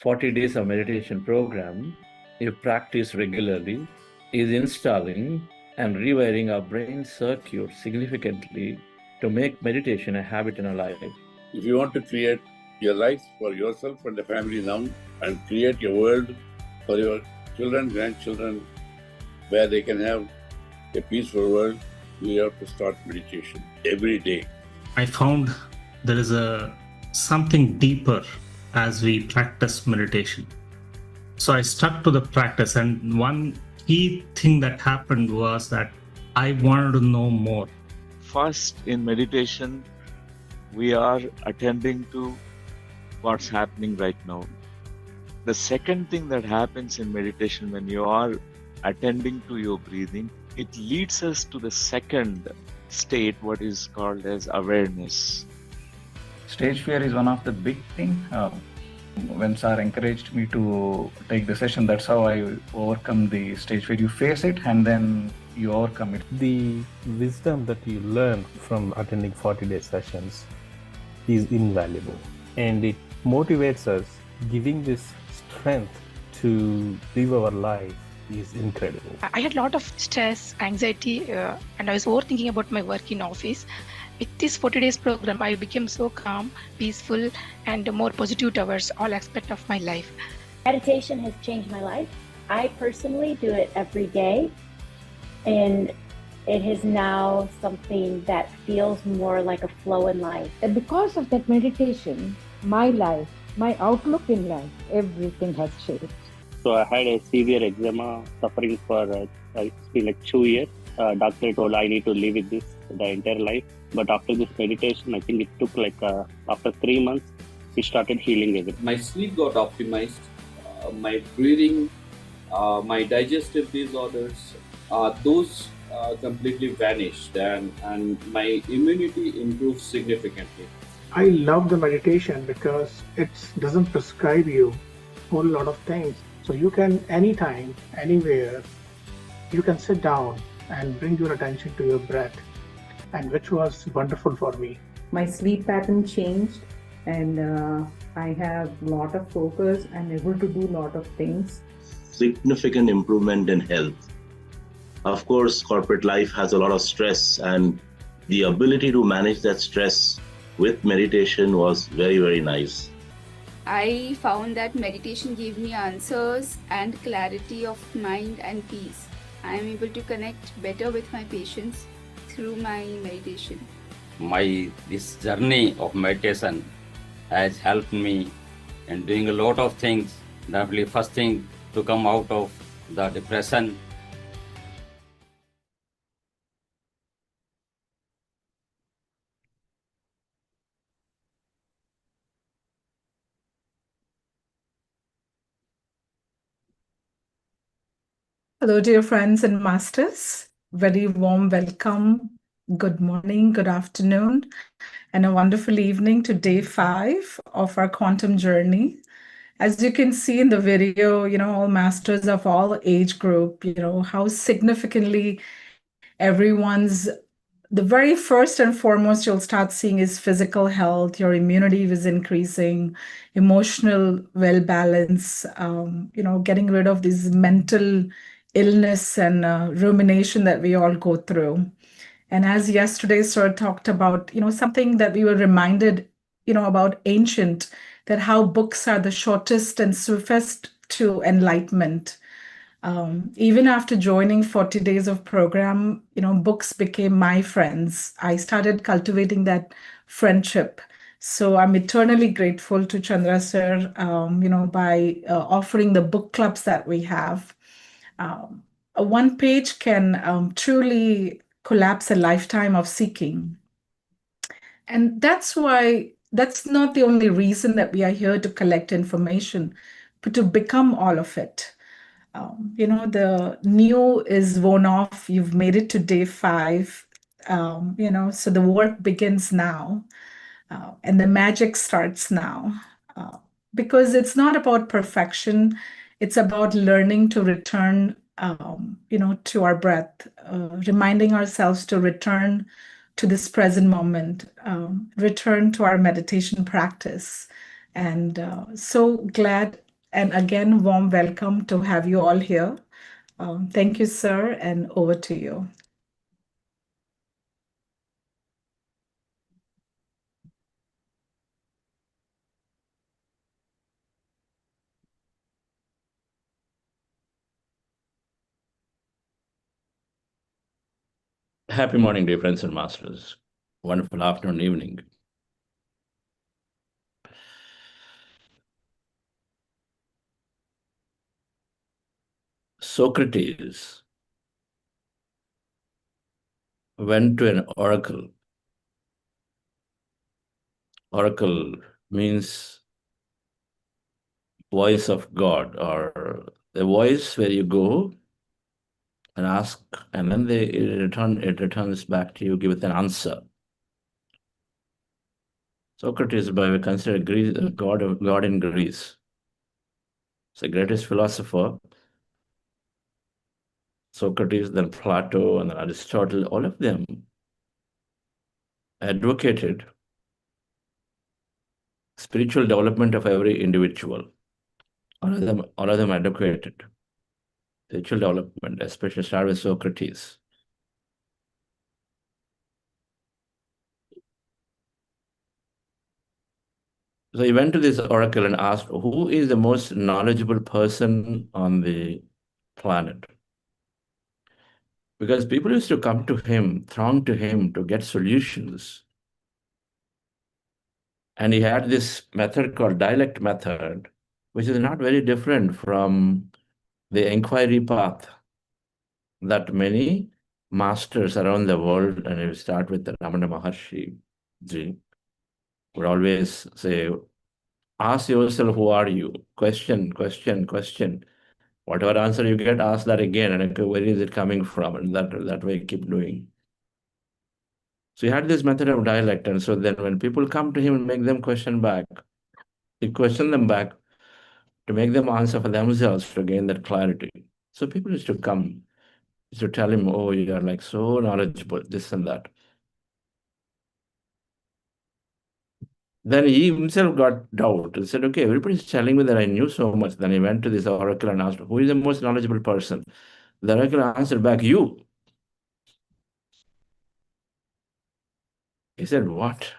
40 days of meditation program, if practiced regularly, is installing and rewiring our brain circuits significantly to make meditation a habit in our life. If you want to create your life for yourself and the family now and create a world for your children, grandchildren, where they can have a peaceful world, you have to start meditation every day. I found there is something deeper as we practice meditation. So I stuck to the practice, and one key thing that happened was that I wanted to know more. First, in meditation, we are attending to what's happening right now. The second thing that happens in meditation, when you are attending to your breathing, it leads us to the second state, what is called as awareness. Stage fear is one of the big things. When sir encouraged me to take the session, that's how I overcome the stage fear. You face it and then you overcome it. The wisdom that you learn from attending 40-day sessions is invaluable, and it motivates us. Giving this strength to live our life is incredible. I had a lot of stress, anxiety, and I was overthinking about my work in office. With this 40 days program, I became so calm, peaceful, and more positive towards all aspects of my life. Meditation has changed my life. I personally do it every day, and it is now something that feels more like a flow in life. And because of that meditation, my life, my outlook in life, everything has changed. So I had a severe eczema, suffering for it's been like 2 years. Doctor told I need to live with this the entire life. But after this meditation, I think it took like after 3 months, it started healing everything. My sleep got optimized, my breathing, my digestive disorders, those completely vanished, and my immunity improved significantly. I love the meditation because it doesn't prescribe you a whole lot of things. So you can anytime, anywhere, you can sit down and bring your attention to your breath, and which was wonderful for me. My sleep pattern changed, and I have a lot of focus. I'm able to do a lot of things. Significant improvement in health. Of course, corporate life has a lot of stress, and the ability to manage that stress with meditation was very, very nice. I found that meditation gave me answers and clarity of mind and peace. I am able to connect better with my patients through my meditation. This journey of meditation has helped me in doing a lot of things. Definitely first thing to come out of the depression. Hello, dear friends and masters. Very warm welcome. Good morning, good afternoon, and a wonderful evening to day 5 of our quantum journey. As you can see in the video, all masters of all age group, how significantly the very first and foremost you'll start seeing is physical health. Your immunity is increasing, emotional well-balance, getting rid of this mental illness and rumination that we all go through. And as yesterday sir talked about, something that we were reminded, about ancient, that how books are the shortest and swiftest to enlightenment. Even after joining 40 days of program, books became my friends. I started cultivating that friendship. So I'm eternally grateful to Chandra sir, by offering the book clubs that we have. A one page can truly collapse a lifetime of seeking. And that's why that's not the only reason that we are here to collect information, but to become all of it. The new is worn off. You've made it to day 5. So the work begins now, and the magic starts now. Because it's not about perfection, it's about learning to return, to our breath, reminding ourselves to return to this present moment, return to our meditation practice. And so glad, and again, warm welcome to have you all here. Thank you, sir, and over to you. Happy morning, dear friends and masters. Wonderful afternoon, evening. Socrates went to an oracle. Oracle means voice of God, or the voice where you go and ask, and then it returns back to you, give it an answer. Socrates, by considered Greece, God in Greece. It's the greatest philosopher. Socrates, then Plato, and then Aristotle, all of them advocated spiritual development of every individual. All of them advocated spiritual development, especially start with Socrates. So he went to this oracle and asked, who is the most knowledgeable person on the planet? Because people used to come to him, throng to him to get solutions. And he had this method called dialect method, which is not very different from the inquiry path that many masters around the world, and you start with the Ramana Maharshi ji, would always say, ask yourself, who are you? Question, question, question. Whatever answer you get, ask that again, and okay, where is it coming from? And that way keep doing. So he had this method of dialect, and so then when people come to him and make them question back, he question them back to make them answer for themselves to gain that clarity. So people used to come to tell him, oh, you are like so knowledgeable, this and that. Then he himself got doubt and said, okay, everybody's telling me that I knew so much. Then he went to this oracle and asked, who is the most knowledgeable person? The oracle answered back, you. He said, what?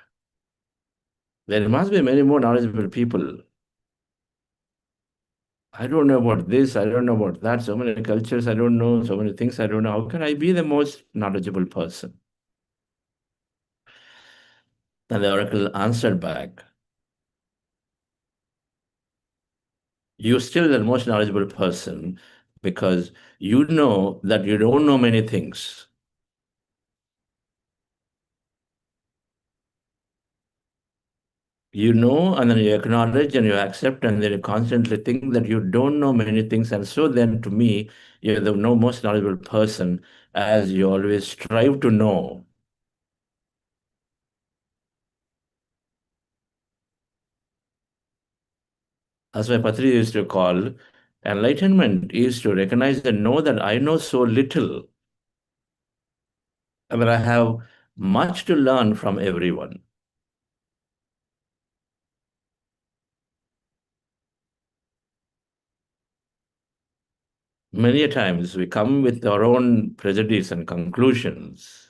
There must be many more knowledgeable people. I don't know about this, I don't know about that, so many cultures I don't know, so many things I don't know. How can I be the most knowledgeable person? And the oracle answered back, you're still the most knowledgeable person because you know that you don't know many things. You know, and then you acknowledge and you accept, and then you constantly think that you don't know many things. And so then to me, you're the most knowledgeable person as you always strive to know. As my Patri used to call, enlightenment is to recognize and know that I know so little, and that I have much to learn from everyone. Many a times we come with our own prejudice and conclusions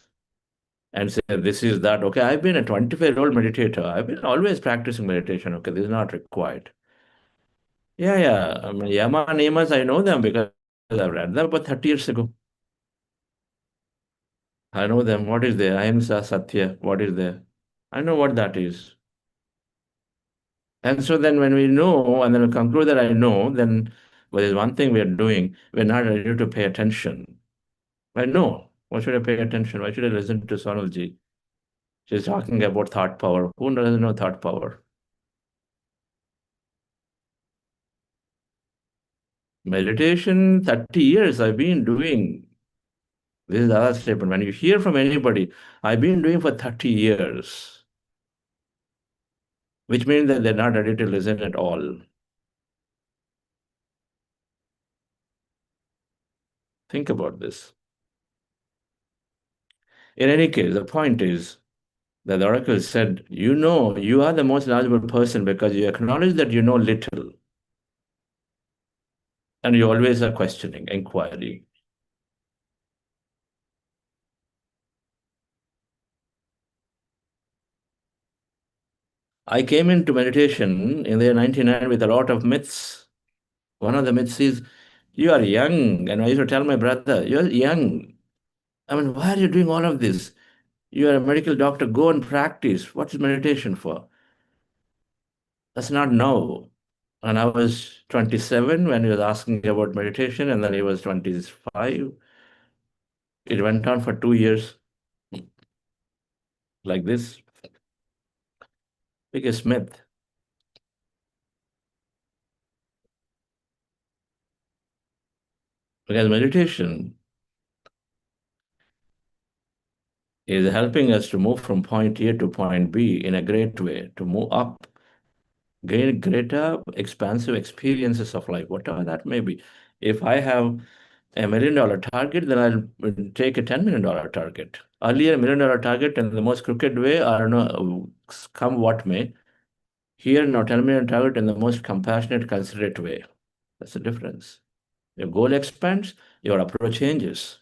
and say, this is that. Okay, I've been a 25-year-old meditator. I've been always practicing meditation. Okay, this is not required. Yeah. I mean, Yama Niyamas, I know them because I've read them about 30 years ago. I know them. What is there? Ahimsa, Satya. What is there? I know what that is. And so then when we know, and then we conclude that I know, then well, there's one thing we are doing. We're not ready to pay attention. I know. Why should I pay attention? Why should I listen to Sonalji? She's talking about thought power. Who doesn't know thought power? Meditation, 30 years I've been doing. This is the other statement. When you hear from anybody, I've been doing for 30 years, which means that they're not ready to listen at all. Think about this. In any case, the point is that the oracle said, you know, you are the most knowledgeable person because you acknowledge that you know little. And you always are questioning, inquiry. I came into meditation in the year 99 with a lot of myths. One of the myths is, you are young. And I used to tell my brother, you're young. I mean, why are you doing all of this? You are a medical doctor, go and practice. What is meditation for? That's not now. And I was 27 when he was asking about meditation, and then he was 25. It went on for 2 years like this. Biggest myth. Because meditation is helping us to move from point A to point B in a great way, to move up, gain greater expansive experiences of life, whatever that may be. If I have $1 million target, then I'll take a $10 million target. Earlier, $1 million target in the most crooked way, I don't know, come what may. Here, now $10 million target in the most compassionate, considerate way. That's the difference. Your goal expands, your approach changes.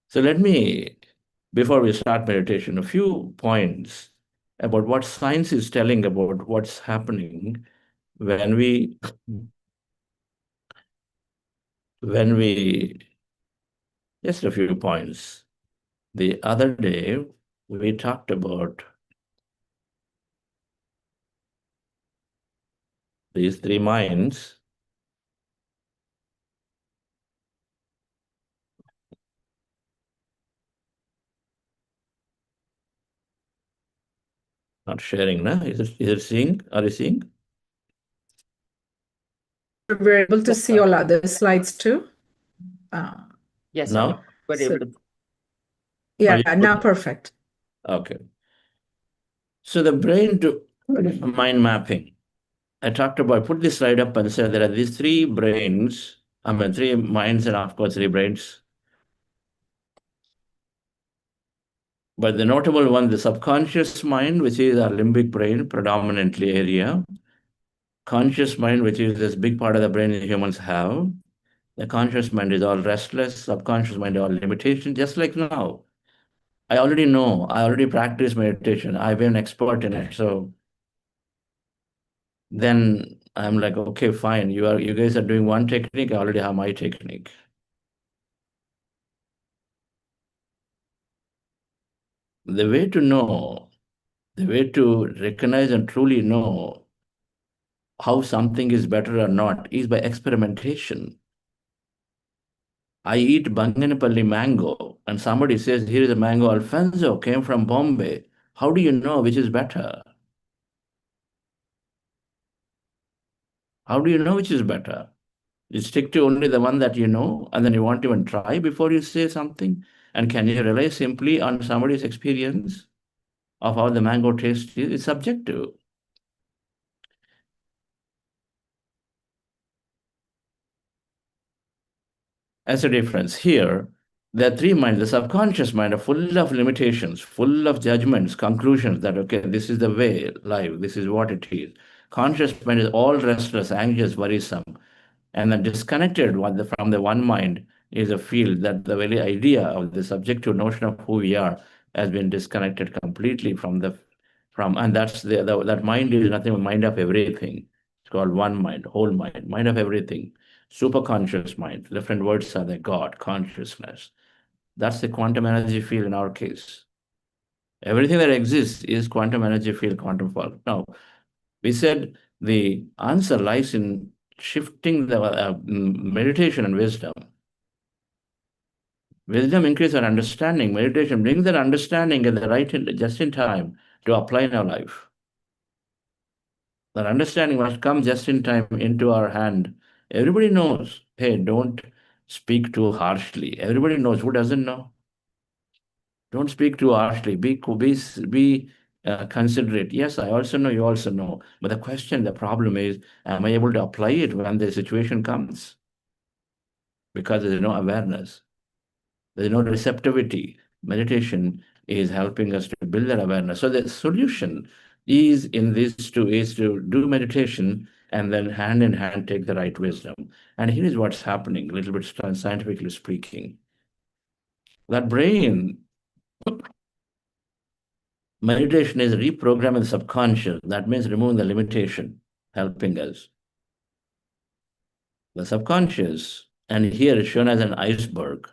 So let me, before we start meditation, a few points about what science is telling about what's happening when we just a few points. The other day, we talked about these three minds. Not sharing, no? Is it seeing? Are you seeing? We're able to see all other slides too. Yes, Now? we're able to. Yeah, now perfect. Okay. So the brain to mind mapping. I talked about, put this slide up and said there are these three brains, three minds and of course three brains. But the notable one, the subconscious mind, which is our limbic brain, predominantly area. Conscious mind, which is this big part of the brain that humans have. The conscious mind is all restless, subconscious mind all limitation, just like now. I already know, I already practice meditation. I've been an expert in it. So then I'm like, okay, fine. You guys are doing one technique, I already have my technique. The way to know, the way to recognize and truly know how something is better or not is by experimentation. I eat Banganapalli mango and somebody says, here is a mango Alfonso, came from Bombay. How do you know which is better? How do you know which is better? You stick to only the one that you know, and then you won't even try before you say something. And can you rely simply on somebody's experience of how the mango tastes? It's subjective. That's the difference. Here, there are three minds. The subconscious mind are full of limitations, full of judgments, conclusions that, okay, this is the way life, this is what it is. Conscious mind is all restless, anxious, worrisome. And then disconnected from the one mind is a field that the very idea of the subjective notion of who we are has been disconnected completely from And that's that mind is nothing but mind of everything. It's called one mind, whole mind of everything. Superconscious mind. Different words are the God, consciousness. That's the quantum energy field in our case. Everything that exists is quantum energy field, quantum field. Now, we said the answer lies in shifting the meditation and wisdom. Wisdom increases our understanding. Meditation brings that understanding at the right just in time to apply in our life. That understanding must come just in time into our hand. Everybody knows, hey, don't speak too harshly. Everybody knows. Who doesn't know? Don't speak too harshly. Be considerate. Yes, I also know, you also know. But the problem is, am I able to apply it when the situation comes? Because there's no awareness. There's no receptivity. Meditation is helping us to build that awareness. So the solution is in these two, is to do meditation and then hand in hand take the right wisdom. And here is what's happening, a little bit scientifically speaking. That brain, meditation is reprogramming the subconscious. That means removing the limitation, helping us. The subconscious, and here it's shown as an iceberg.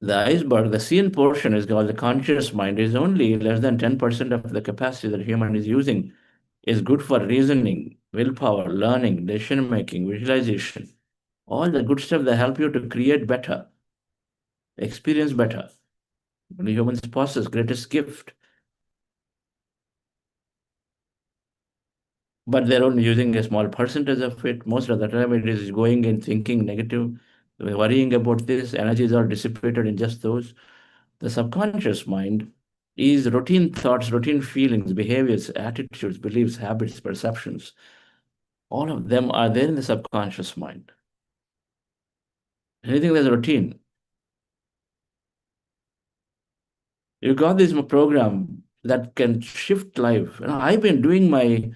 The iceberg, the seen portion is called the conscious mind, is only less than 10% of the capacity that human is using. Is good for reasoning, willpower, learning, decision making, visualization. All the good stuff that help you to create better, experience better. The human's possess greatest gift. But they're only using a small percentage of it. Most of the time it is going and thinking negative, worrying about this, energies are dissipated in just those. The subconscious mind is routine thoughts, routine feelings, behaviors, attitudes, beliefs, habits, perceptions. All of them are there in the subconscious mind. Anything that's routine. You got this program that can shift life. I've been doing my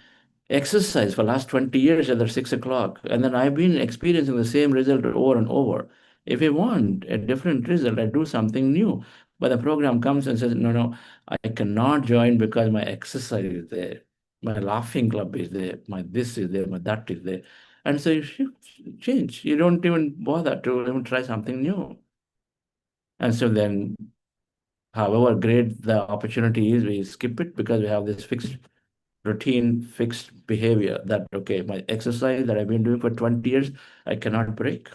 exercise for the last 20 years at 6 o'clock, and then I've been experiencing the same result over and over. If I want a different result, I do something new. But the program comes and says, no, I cannot join because my exercise is there. My laughing club is there. My this is there. My that is there. And so you change. You don't even bother to even try something new. And so then, however great the opportunity is, we skip it because we have this fixed routine, fixed behavior that, okay, my exercise that I've been doing for 20 years, I cannot break.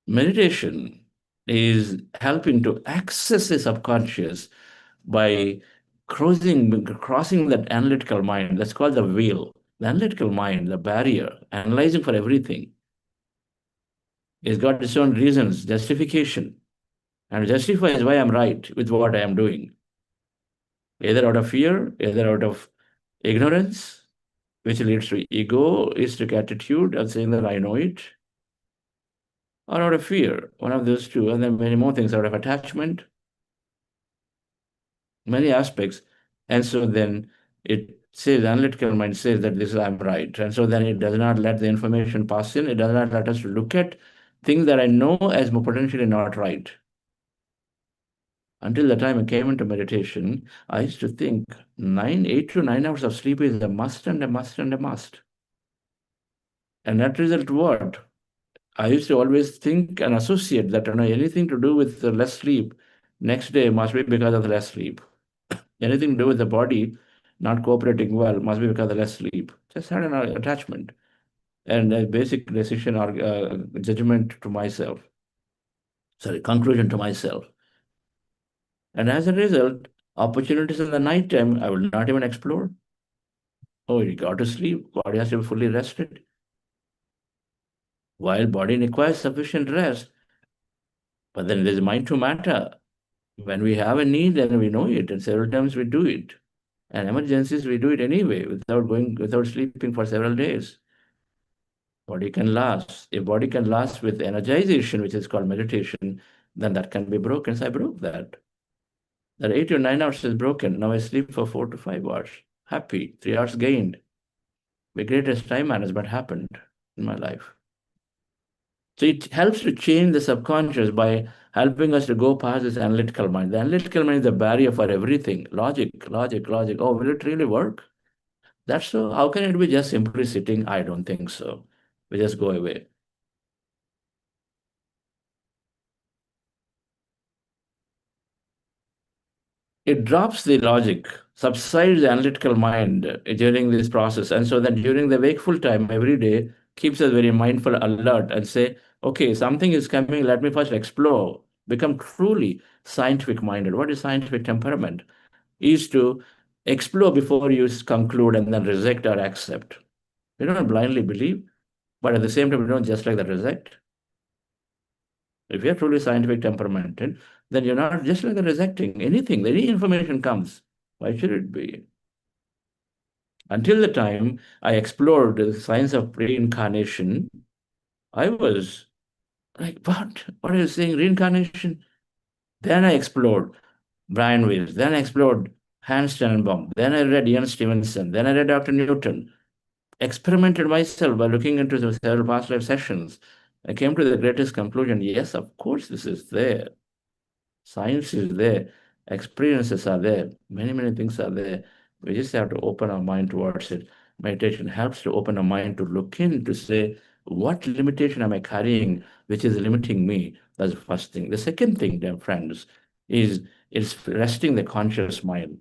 Meditation is helping to access the subconscious by crossing that analytical mind. That's called the veil. The analytical mind, the barrier, analyzing for everything. It's got its own reasons, justification, and justifies why I'm right with what I am doing. Either out of fear, either out of ignorance, which leads to egoistic attitude of saying that I know it, or out of fear, one of those two, and then many more things, out of attachment, many aspects. And so then it says, the analytical mind says that this is I'm right. And so then it does not let the information pass in. It does not let us look at things that I know as potentially not right. Until the time I came into meditation, I used to think 8 to 9 hours of sleep is a must and a must and a must. And that result what? I used to always think and associate that anything to do with less sleep, next day must be because of less sleep. Anything to do with the body not cooperating well must be because of less sleep. Just had an attachment and a basic decision or judgment to myself. Conclusion to myself. And as a result, opportunities in the night time, I will not even explore. Oh, you got to sleep. Body has to be fully rested. While body requires sufficient rest, but then there's mind to matter. When we have a need, then we know it, and several times we do it. And emergencies, we do it anyway, without sleeping for several days. Body can last. If body can last with energization, which is called meditation, then that can be broken. So I broke that. That 8 or 9 hours is broken. Now I sleep for 4 to 5 hours. Happy, 3 hours gained. The greatest time management happened in my life. So it helps to change the subconscious by helping us to go past this analytical mind. The analytical mind is the barrier for everything. Logic, logic, logic. Oh, will it really work? That's so. How can it be just simply sitting? I don't think so. We just go away. It drops the logic, subsides the analytical mind during this process. And so that during the wakeful time every day keeps us very mindful, alert, and say, okay, something is coming, let me first explore. Become truly scientific minded. What is scientific temperament? Is to explore before you conclude and then reject or accept. We don't blindly believe, but at the same time, we don't just like that reject. If you're truly scientific temperamented, then you're not just like rejecting anything. Any information comes. Why should it be? Until the time I explored the science of reincarnation, I was like, what? What are you saying? Reincarnation? Then I explored Brian Weiss. Then I explored Hans Tannenbaum. Then I read Ian Stevenson. Then I read Dr. Newton. Experimented myself by looking into the several past life sessions. I came to the greatest conclusion. Yes, of course, this is there. Science is there. Experiences are there. Many, many things are there. We just have to open our mind towards it. Meditation helps to open our mind to look in to say, what limitation am I carrying which is limiting me? That's the first thing. The second thing, dear friends, is resting the conscious mind.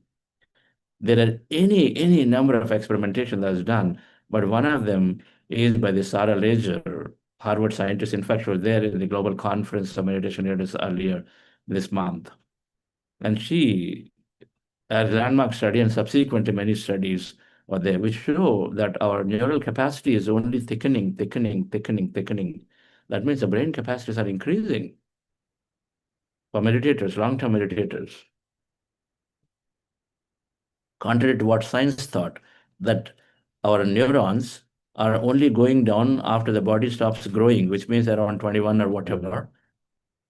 There are any number of experimentation that's done, but one of them is by the Sarah Laser, Harvard scientist. In fact, she was there in the global conference of meditation leaders earlier this month. And she, a landmark study and subsequently many studies are there, which show that our neural capacity is only thickening. That means the brain capacities are increasing for meditators, long-term meditators. Contrary to what science thought, that our neurons are only going down after the body stops growing, which means around 21 or whatever.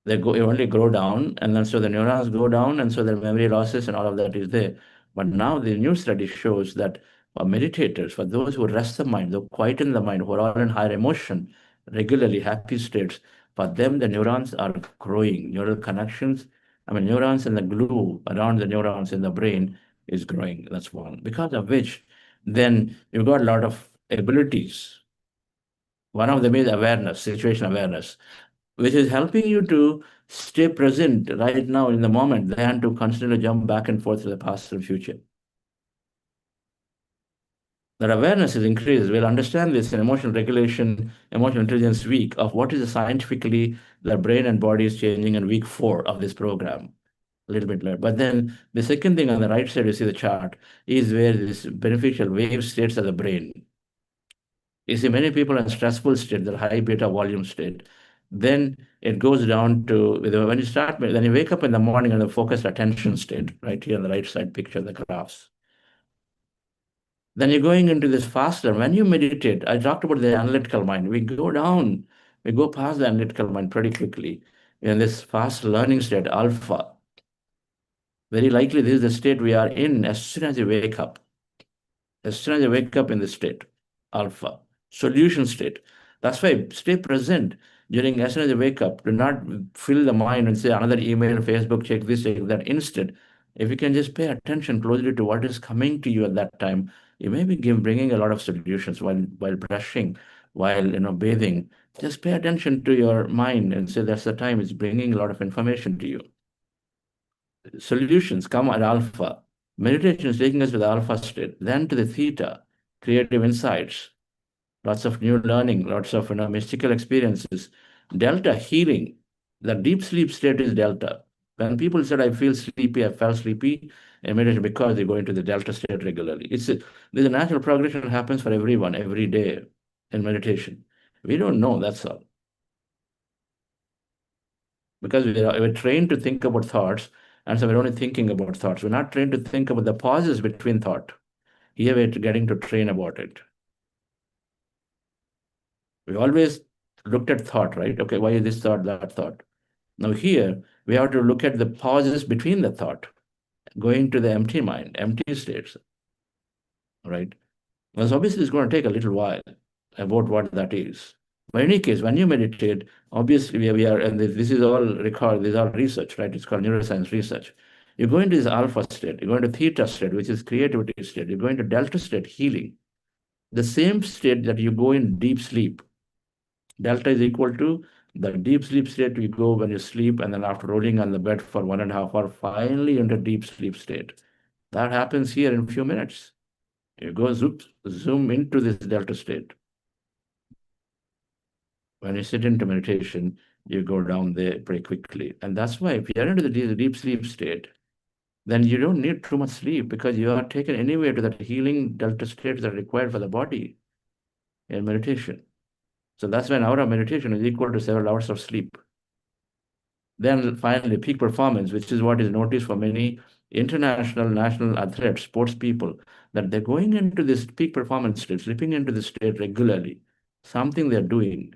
They only grow down, and then so the neurons go down, and so the memory losses and all of that is there. But now the new study shows that for meditators, for those who rest the mind, who quieten the mind, who are all in higher emotion, regularly happy states, for them the neurons are growing. Neural connections, neurons and the glue around the neurons in the brain is growing. That's one. Because of which, then you've got a lot of abilities. One of them is awareness, situation awareness, which is helping you to stay present right now in the moment than to constantly jump back and forth to the past and future. That awareness is increased. We'll understand this in emotional regulation, emotional intelligence week of what is scientifically the brain and body is changing in week 4 of this program. A little bit later. But then the second thing on the right side, you see the chart, is where this beneficial wave states of the brain. You see many people in stressful state, the high beta volume state. Then it goes down to, when you start, then you wake up in the morning in the focused attention state, right here on the right side picture, the graphs. Then you're going into this faster. When you meditate, I talked about the analytical mind. We go down, we go past the analytical mind pretty quickly in this fast learning state, alpha. Very likely this is the state we are in as soon as you wake up. As soon as you wake up in this state, alpha, solution state. That's why stay present during as soon as you wake up. Do not fill the mind and say another email, Facebook, check this, check that. Instead, if you can just pay attention closely to what is coming to you at that time, you may be bringing a lot of solutions while brushing, while bathing. Just pay attention to your mind and say that's the time it's bringing a lot of information to you. Solutions come at alpha. Meditation is taking us to the alpha state, then to the theta, creative insights, lots of new learning, lots of mystical experiences. Delta, healing. The deep sleep state is delta. When people said, I feel sleepy, I felt sleepy, in meditation because they go into the delta state regularly. There's a natural progression that happens for everyone, every day in meditation. We don't know, that's all. Because we're trained to think about thoughts, and so we're only thinking about thoughts. We're not trained to think about the pauses between thought. Here we're getting to train about it. We always looked at thought, right? Okay, why is this thought, that thought? Now here, we have to look at the pauses between the thought, going to the empty mind, empty states, right? Well, so obviously it's going to take a little while about what that is. But in any case, when you meditate, obviously we are, and this is all record, this is all research, right? It's called neuroscience research. You go into this alpha state, you go into theta state, which is creativity state, you go into delta state, healing. The same state that you go in deep sleep. Delta is equal to the deep sleep state you go when you sleep, and then after rolling on the bed for 1.5 hours, finally into deep sleep state. That happens here in a few minutes. You go zoom into this delta state. When you sit into meditation, you go down there pretty quickly. And that's why if you're into the deep sleep state, then you don't need too much sleep because you are taken anywhere to that healing delta states that are required for the body in meditation. So that's when an hour of meditation is equal to several hours of sleep. Then finally, peak performance, which is what is noticed for many international, national athletes, sports people, that they're going into this peak performance state, slipping into this state regularly, something they're doing.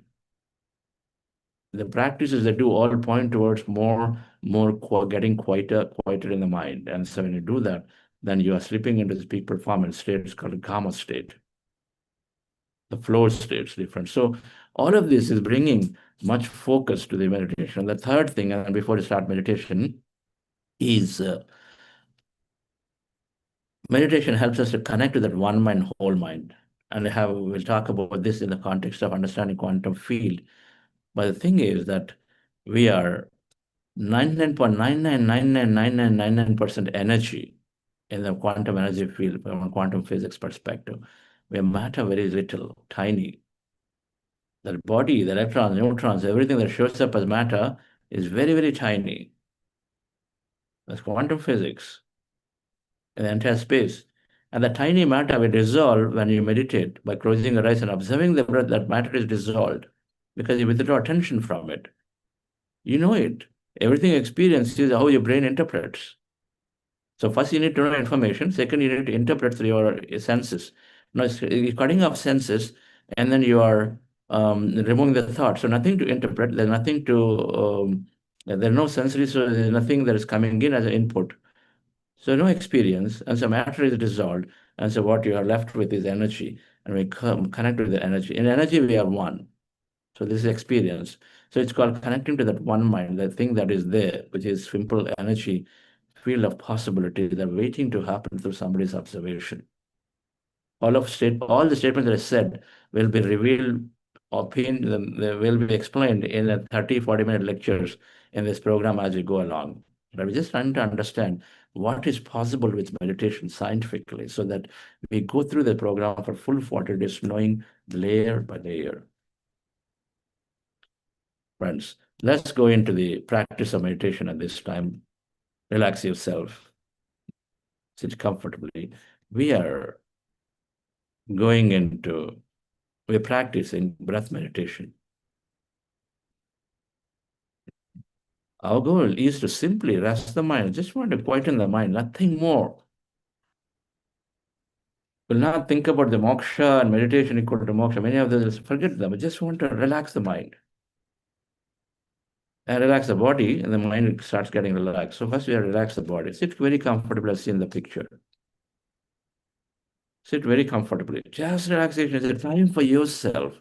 The practices they do all point towards getting quieter in the mind. And so when you do that, then you are slipping into this peak performance state. It's called a gamma state. The flow state is different. So all of this is bringing much focus to the meditation. The third thing, and before you start meditation, is meditation helps us to connect to that one mind, whole mind. And we'll talk about this in the context of understanding quantum field. But the thing is that we are 99.999999% energy in the quantum energy field from a quantum physics perspective. We matter very little, tiny. The body, the electrons, neutrons, everything that shows up as matter is very, very tiny. That's quantum physics in the entire space. And the tiny matter will dissolve when you meditate by closing your eyes and observing the breath. That matter is dissolved because you withdraw attention from it. You know it. Everything you experience is how your brain interprets. So first you need to know information. Second, you need to interpret through your senses. Now you're cutting off senses, and then you are removing the thought. So nothing to interpret. There's nothing to. There's no sensory. So there's nothing that is coming in as an input. So no experience, and so matter is dissolved, and so what you are left with is energy, and we connect with the energy. In energy, we are one. So this is experience. So it's called connecting to that one mind, the thing that is there, which is simple energy, field of possibility that are waiting to happen through somebody's observation. All the statements that I said will be revealed, they will be explained in a 30-40-minute lectures in this program as we go along. But we're just trying to understand what is possible with meditation scientifically so that we go through the program for full 40 days, knowing layer by layer. Friends, let's go into the practice of meditation at this time. Relax yourself. Sit comfortably. We're practicing breath meditation. Our goal is to simply rest the mind. Just want to quieten the mind, nothing more. We'll not think about the moksha and meditation equal to moksha. Many of those, forget them. We just want to relax the mind. And relax the body, and the mind starts getting relaxed. So first we have to relax the body. Sit very comfortably as seen in the picture. Sit very comfortably. Just relaxation is a time for yourself.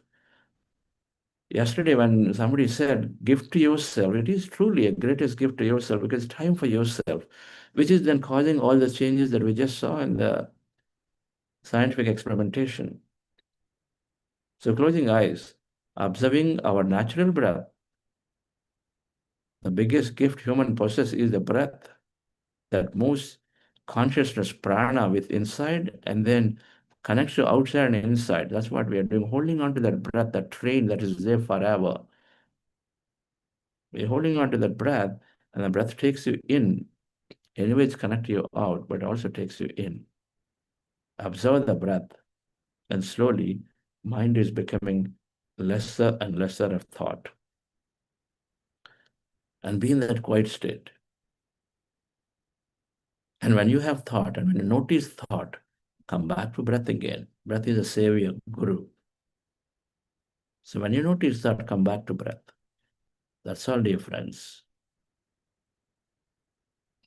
Yesterday, when somebody said, gift to yourself, it is truly a greatest gift to yourself because it's time for yourself, which is then causing all the changes that we just saw in the scientific experimentation. So closing eyes, observing our natural breath. The biggest gift human possesses is the breath that moves consciousness, prana, with inside and then connects to outside and inside. That's what we are doing, holding on to that breath, that train that is there forever. We're holding on to that breath, and the breath takes you in. Anyway, it's connecting you out, but also takes you in. Observe the breath, and slowly, mind is becoming lesser and lesser of thought. And be in that quiet state. And when you have thought, and when you notice thought, come back to breath again. Breath is a savior, guru. So when you notice thought, come back to breath. That's all, dear friends.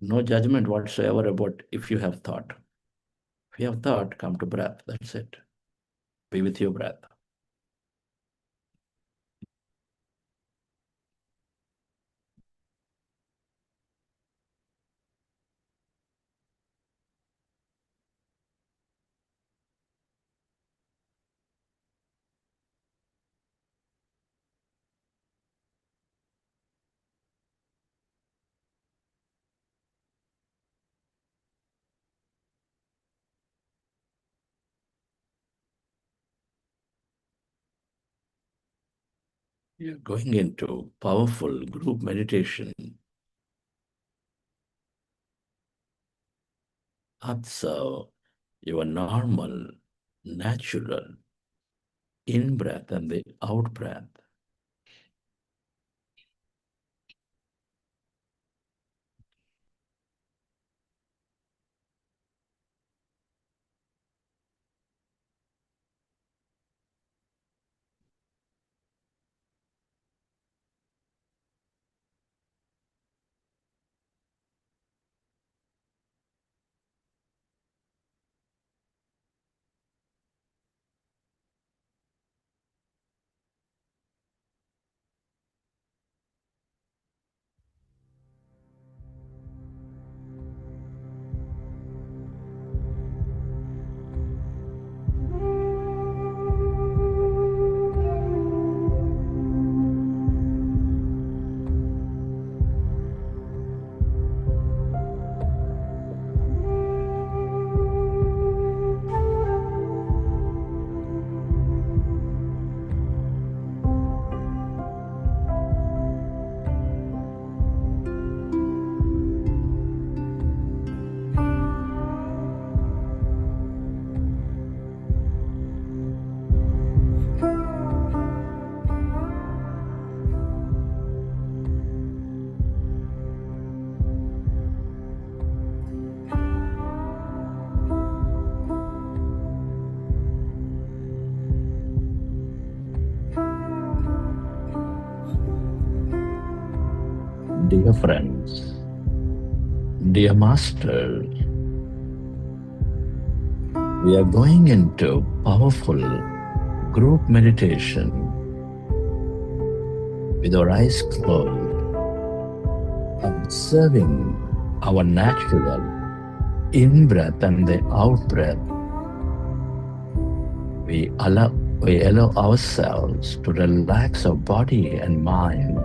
No judgment whatsoever about if you have thought. If you have thought, come to breath. That's it. Be with your breath. You're going into powerful group meditation. Observe your normal, natural in-breath and the out-breath. Dear friends, dear masters, we are going into powerful group meditation with our eyes closed, observing our natural in-breath and the out-breath. We allow ourselves to relax our body and mind.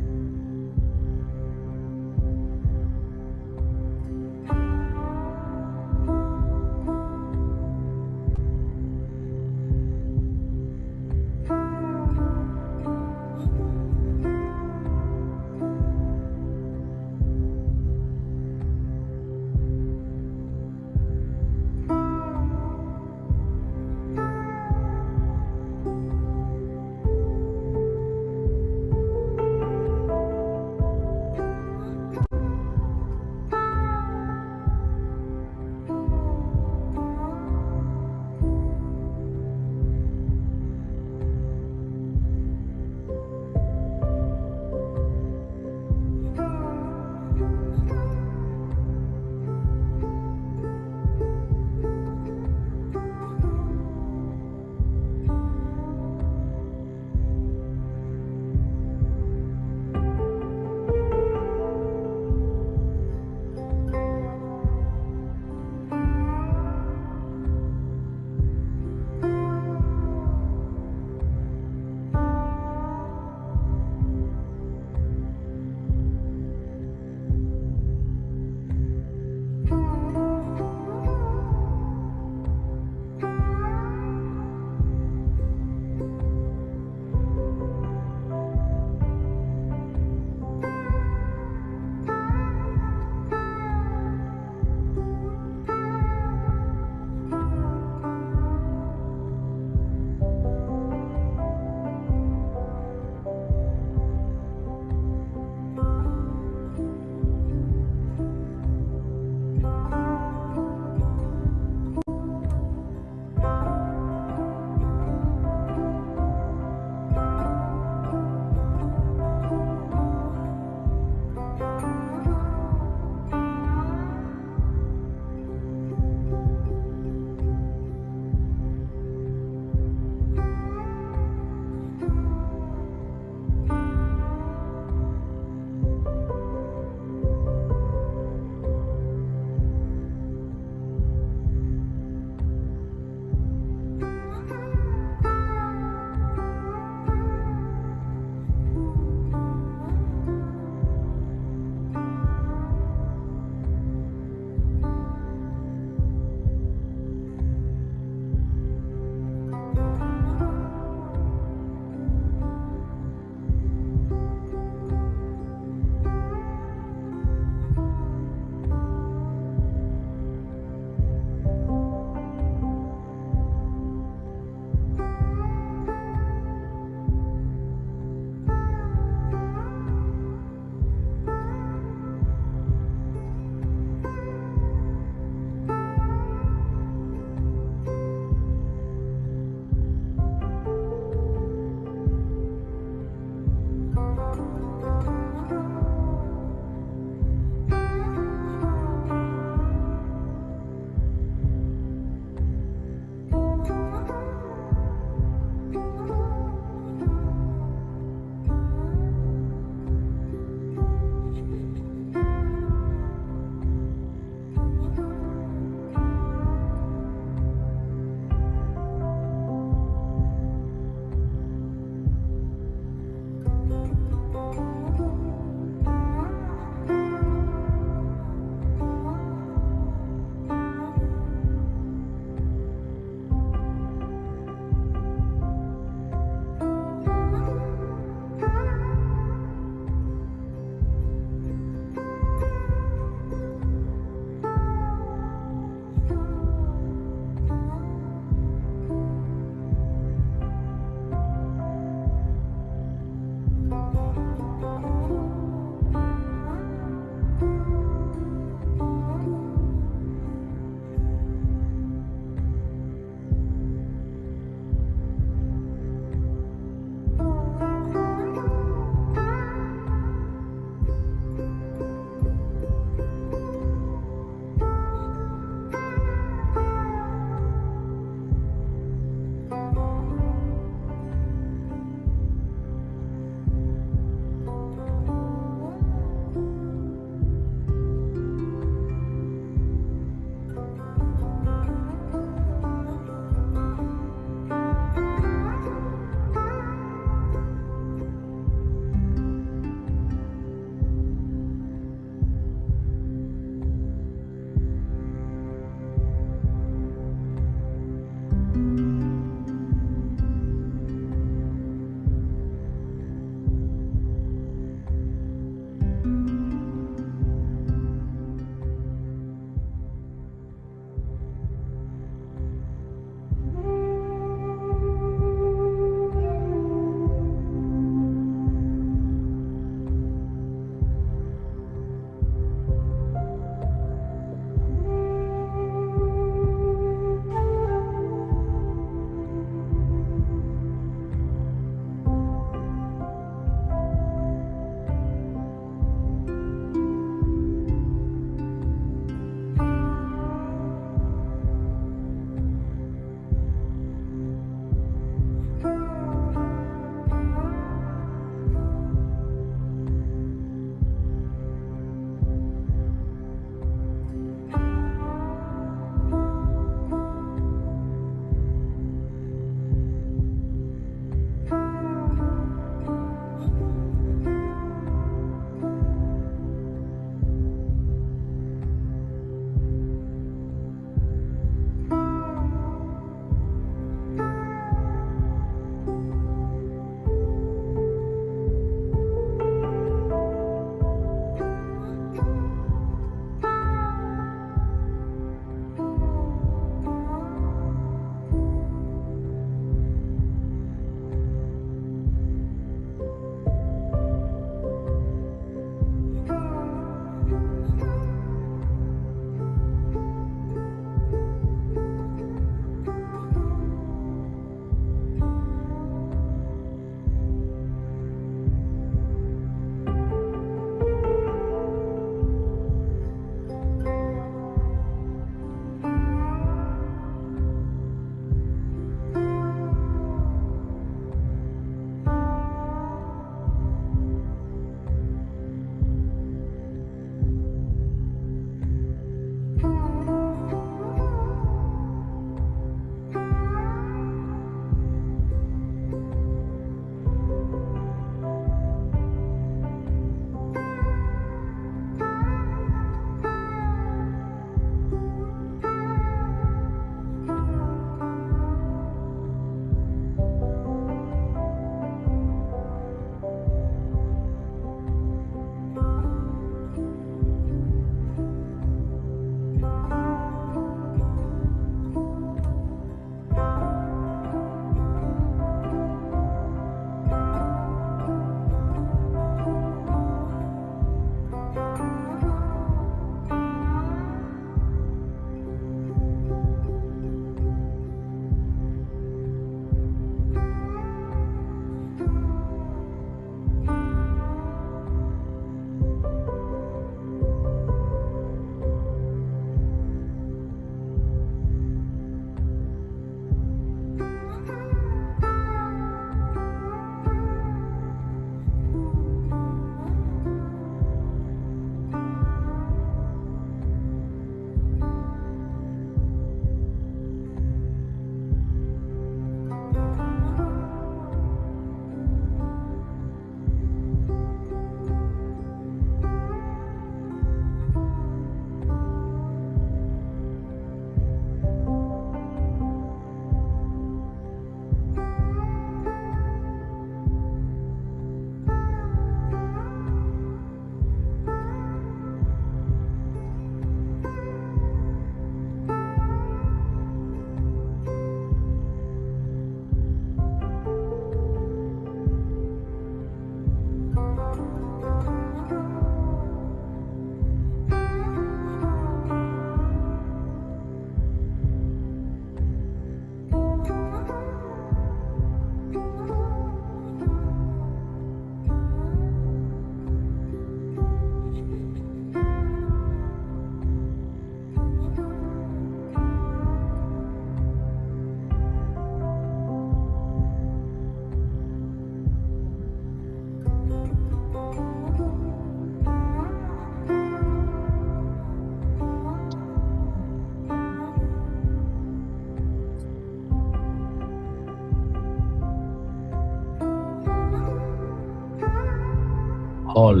All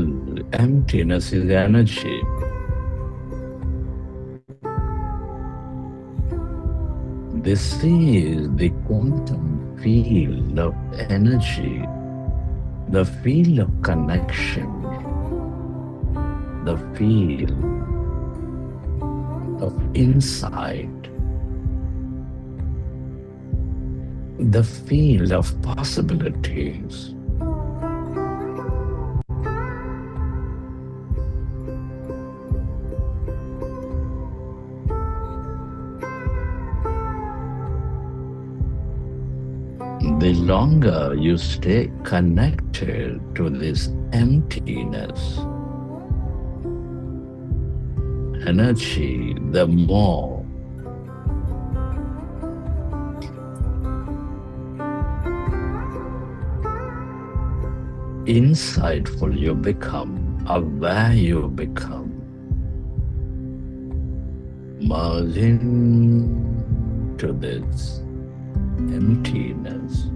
emptiness is energy. This is the quantum field of energy, the field of connection, the field of insight, the field of possibilities. The longer you stay connected to this emptiness, energy, the more insightful you become, aware you become, merge into this emptiness.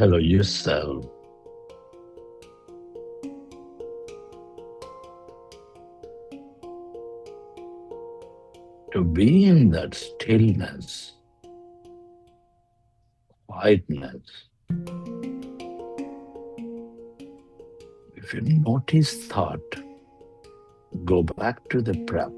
Allow yourself to be in that stillness, quietness. If you notice thought, go back to the breath.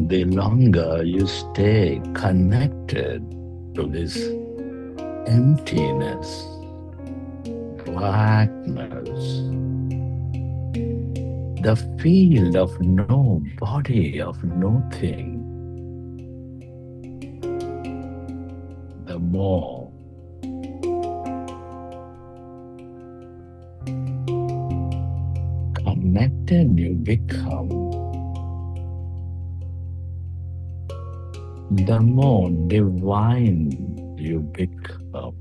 the longer you stay connected to this emptiness, blackness, the field of no body, of nothing, the more connected you become, the more divine you become.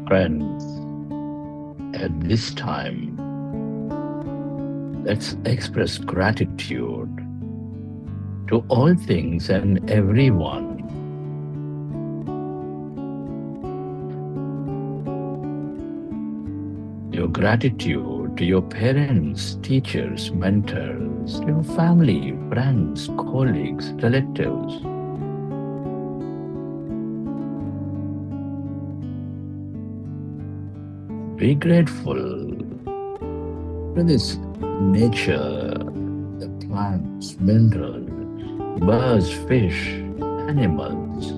Friends, at this time, let's express gratitude to all things and everyone. Your gratitude to your parents, teachers, mentors, your family, friends, colleagues, relatives. Be grateful to this nature, the plants, minerals, birds, fish, animals,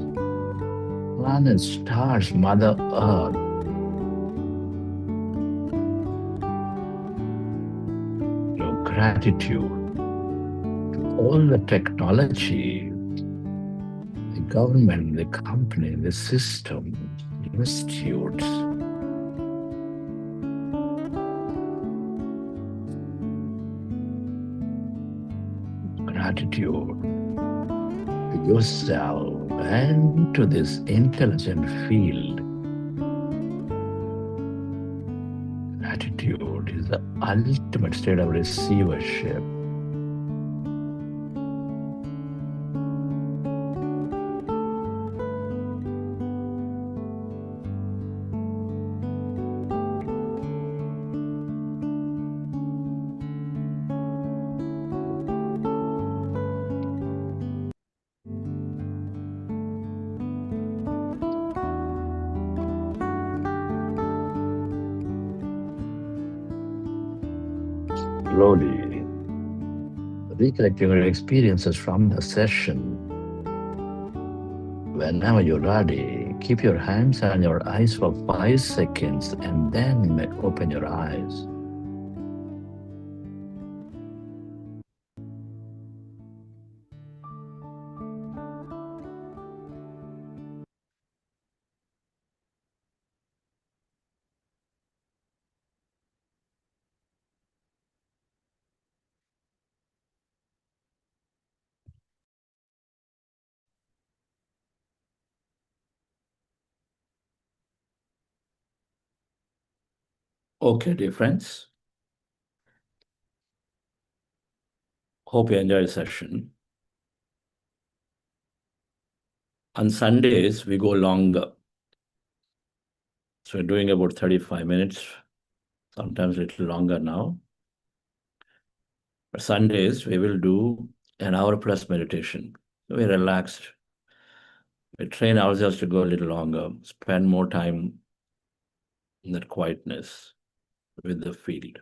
planets, stars, Mother Earth. Your gratitude to all the technology, the government, the company, the system, institutes. Gratitude to yourself and to this intelligent field. Gratitude is the ultimate state of receivership. Slowly recollecting your experiences from the session. Whenever you're ready, keep your hands on your eyes for 5 seconds and then open your eyes. Okay, dear friends. Hope you enjoyed the session. On Sundays, we go longer. So we're doing about 35 minutes, sometimes a little longer now. But Sundays, we will do an hour plus meditation. So we're relaxed. We train ourselves to go a little longer, spend more time in that quietness with the field.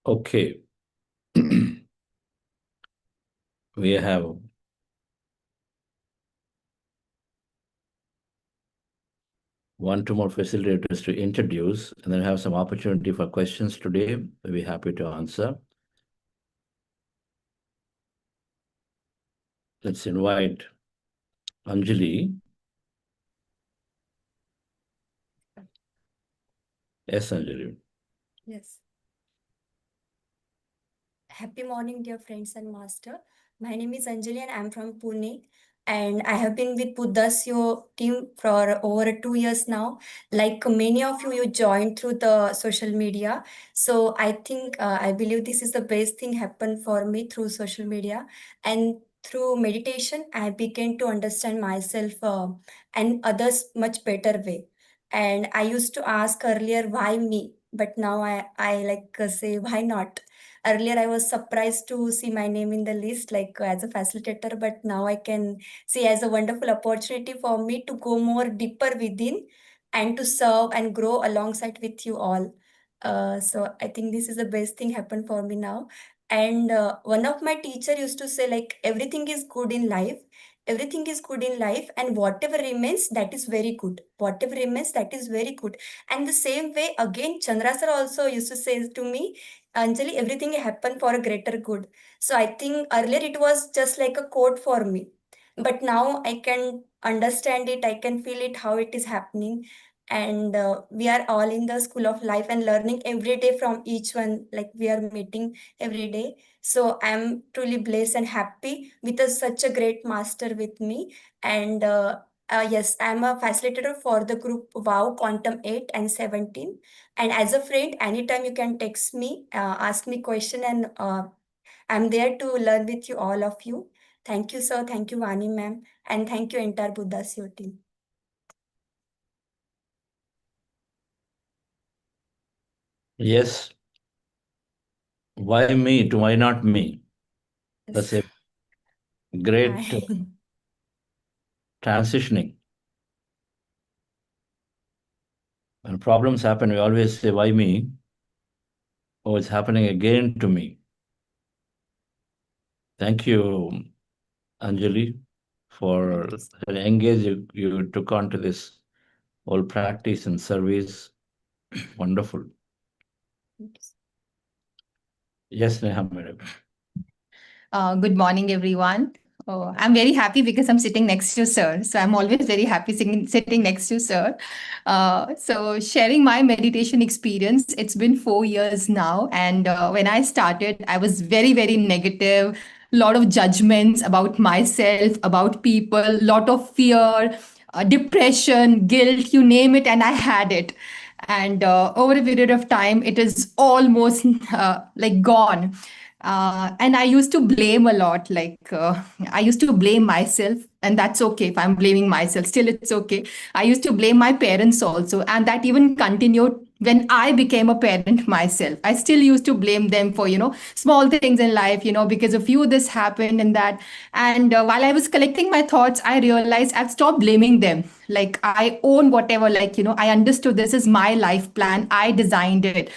Okay. We have one, two more facilitators to introduce, and then have some opportunity for questions today. We'll be happy to answer. Let's invite Anjali. Yes, Anjali. Yes. Happy morning, dear friends and master. My name is Anjali and I'm from Pune. And I have been with Buddhasyo team for over 2 years now. Like many of you, you joined through the social media. So I think, I believe this is the best thing happened for me through social media. And through meditation, I began to understand myself and others much better way. And I used to ask earlier, why me? But now I like say, why not? Earlier, I was surprised to see my name in the list, like as a facilitator, but now I can see as a wonderful opportunity for me to go more deeper within and to serve and grow alongside with you all. So I think this is the best thing happened for me now. And one of my teacher used to say, like, everything is good in life. Everything is good in life, and whatever remains, that is very good. Whatever remains, that is very good. And the same way, again, Chandra sir also used to say to me, Anjali, everything happened for a greater good. So I think earlier it was just like a quote for me. But now I can understand it, I can feel it, how it is happening. And we are all in the school of life and learning every day from each one, like we are meeting every day. So I'm truly blessed and happy with such a great master with me. And yes, I'm a facilitator for the group WOW Quantum 8 and 17. And as a friend, anytime you can text me, ask me question, and I'm there to learn with you, all of you. Thank you, sir. Thank you, Vani ma'am. And thank you, entire Buddhasyo team. Yes. Why me? To why not me? That's a great transitioning. When problems happen, we always say, why me? Oh, it's happening again to me. Thank you, Anjali, for the engage you took onto this whole practice and service. Wonderful. Yes, Neha, madam. Good morning, everyone. Oh, I'm very happy because I'm sitting next to Sir. So I'm always very happy sitting next to Sir. So sharing my meditation experience, it's been 4 years now. And when I started, I was very, very negative, a lot of judgments about myself, about people, lot of fear, depression, guilt, you name it, and I had it. And over a period of time, it is almost like gone. And I used to blame a lot. I used to blame myself, and that's okay if I'm blaming myself. Still, it's okay. I used to blame my parents also, and that even continued when I became a parent myself. I still used to blame them for, small things in life, because of you, this happened and that. And while I was collecting my thoughts, I realized I've stopped blaming them. Like, I own whatever, I understood this is my life plan. I designed it.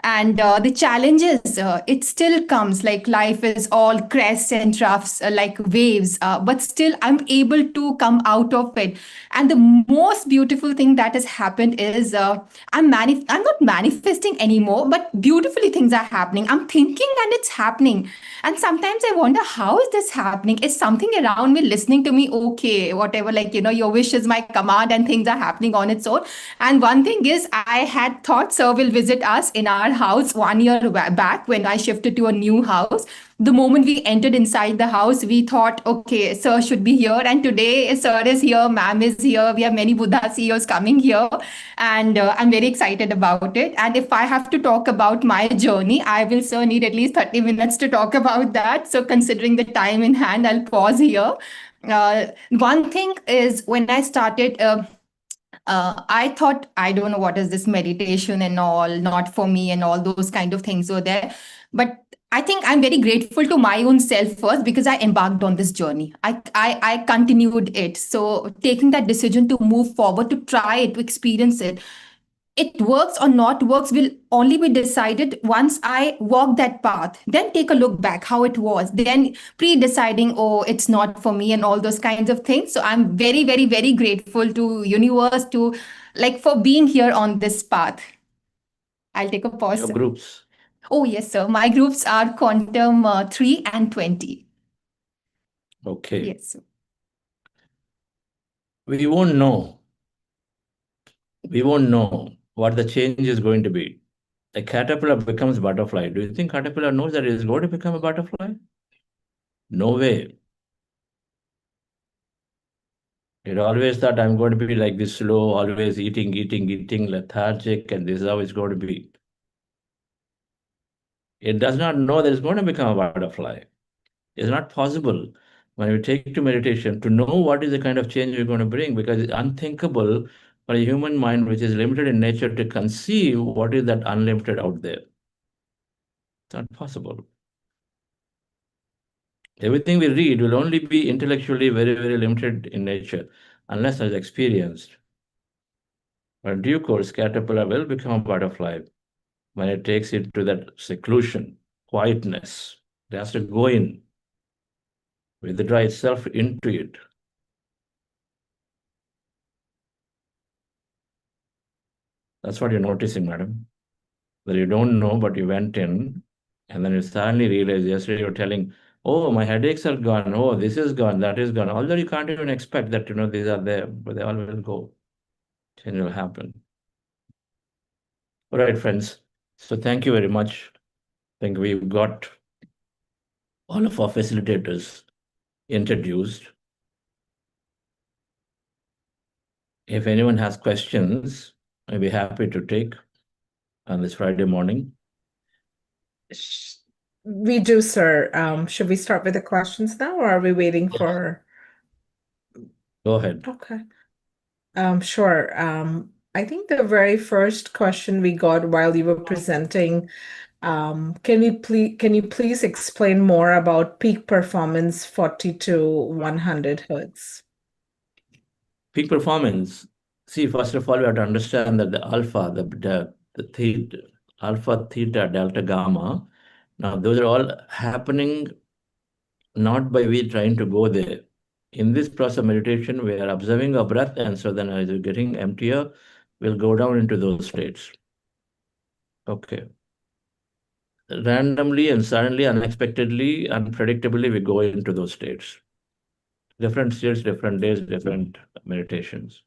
And the challenges, it still comes, like life is all crests and troughs, like waves, but still I'm able to come out of it. And the most beautiful thing that has happened is I'm not manifesting anymore, but beautifully things are happening. I'm thinking and it's happening. And sometimes I wonder, how is this happening? Is something around me listening to me? Okay, whatever, your wish is my command and things are happening on its own. And one thing is, I had thought Sir will visit us in our house 1 year back when I shifted to a new house. The moment we entered inside the house, we thought, okay, Sir should be here. And today, Sir is here, Ma'am is here. We have many Buddha CEOs coming here. And I'm very excited about it. And if I have to talk about my journey, I will, Sir, need at least 30 minutes to talk about that. So considering the time in hand, I'll pause here. One thing is, when I started, I thought, I don't know what is this meditation and all, not for me, and all those kind of things were there. But I think I'm very grateful to my own self first, because I embarked on this journey. I continued it. So taking that decision to move forward, to try it, to experience it, it works or not works will only be decided once I walk that path. Then take a look back how it was. Then pre-deciding, oh, it's not for me and all those kinds of things. So I'm very, very, very grateful to universe to like for being here on this path. I'll take a pause. Your sir. groups. Oh, yes, sir. My groups are Quantum 3 and 20. Okay. Yes, sir. We won't know. We won't know what the change is going to be. A caterpillar becomes butterfly. Do you think caterpillar knows that it is going to become a butterfly? No way. It always thought I'm going to be like this slow, always eating, lethargic, and this is how it's going to be. It does not know that it's going to become a butterfly. It's not possible when we take to meditation to know what is the kind of change we're going to bring, because it's unthinkable for a human mind, which is limited in nature, to conceive what is that unlimited out there. It's not possible. Everything we read will only be intellectually very, very limited in nature, unless it's experienced. But in due course, caterpillar will become a butterfly when it takes it to that seclusion, quietness. It has to go in, withdraw itself into it. That's what you're noticing, madam. That you don't know, but you went in, and then you suddenly realize, yesterday you were telling, oh, my headaches are gone, oh, this is gone, that is gone. Although you can't even expect that, these are there, but they all will go. Change will happen. All right, friends. So thank you very much. I think we've got all of our facilitators introduced. If anyone has questions, I'd be happy to take on this Friday morning. We do, sir. Should we start with the questions now, or are we waiting for? Go ahead. Okay. Sure. I think the very first question we got while you were presenting, can you please explain more about peak performance 40 to 100 hertz? Peak performance. See, first of all, we have to understand that the alpha, the theta, alpha, theta, delta, gamma. Now, those are all happening not by we trying to go there. In this process of meditation, we are observing our breath, and so then as you're getting emptier, we'll go down into those states. Okay. Randomly and suddenly, unexpectedly, unpredictably, we go into those states. Different states, different days, different meditations.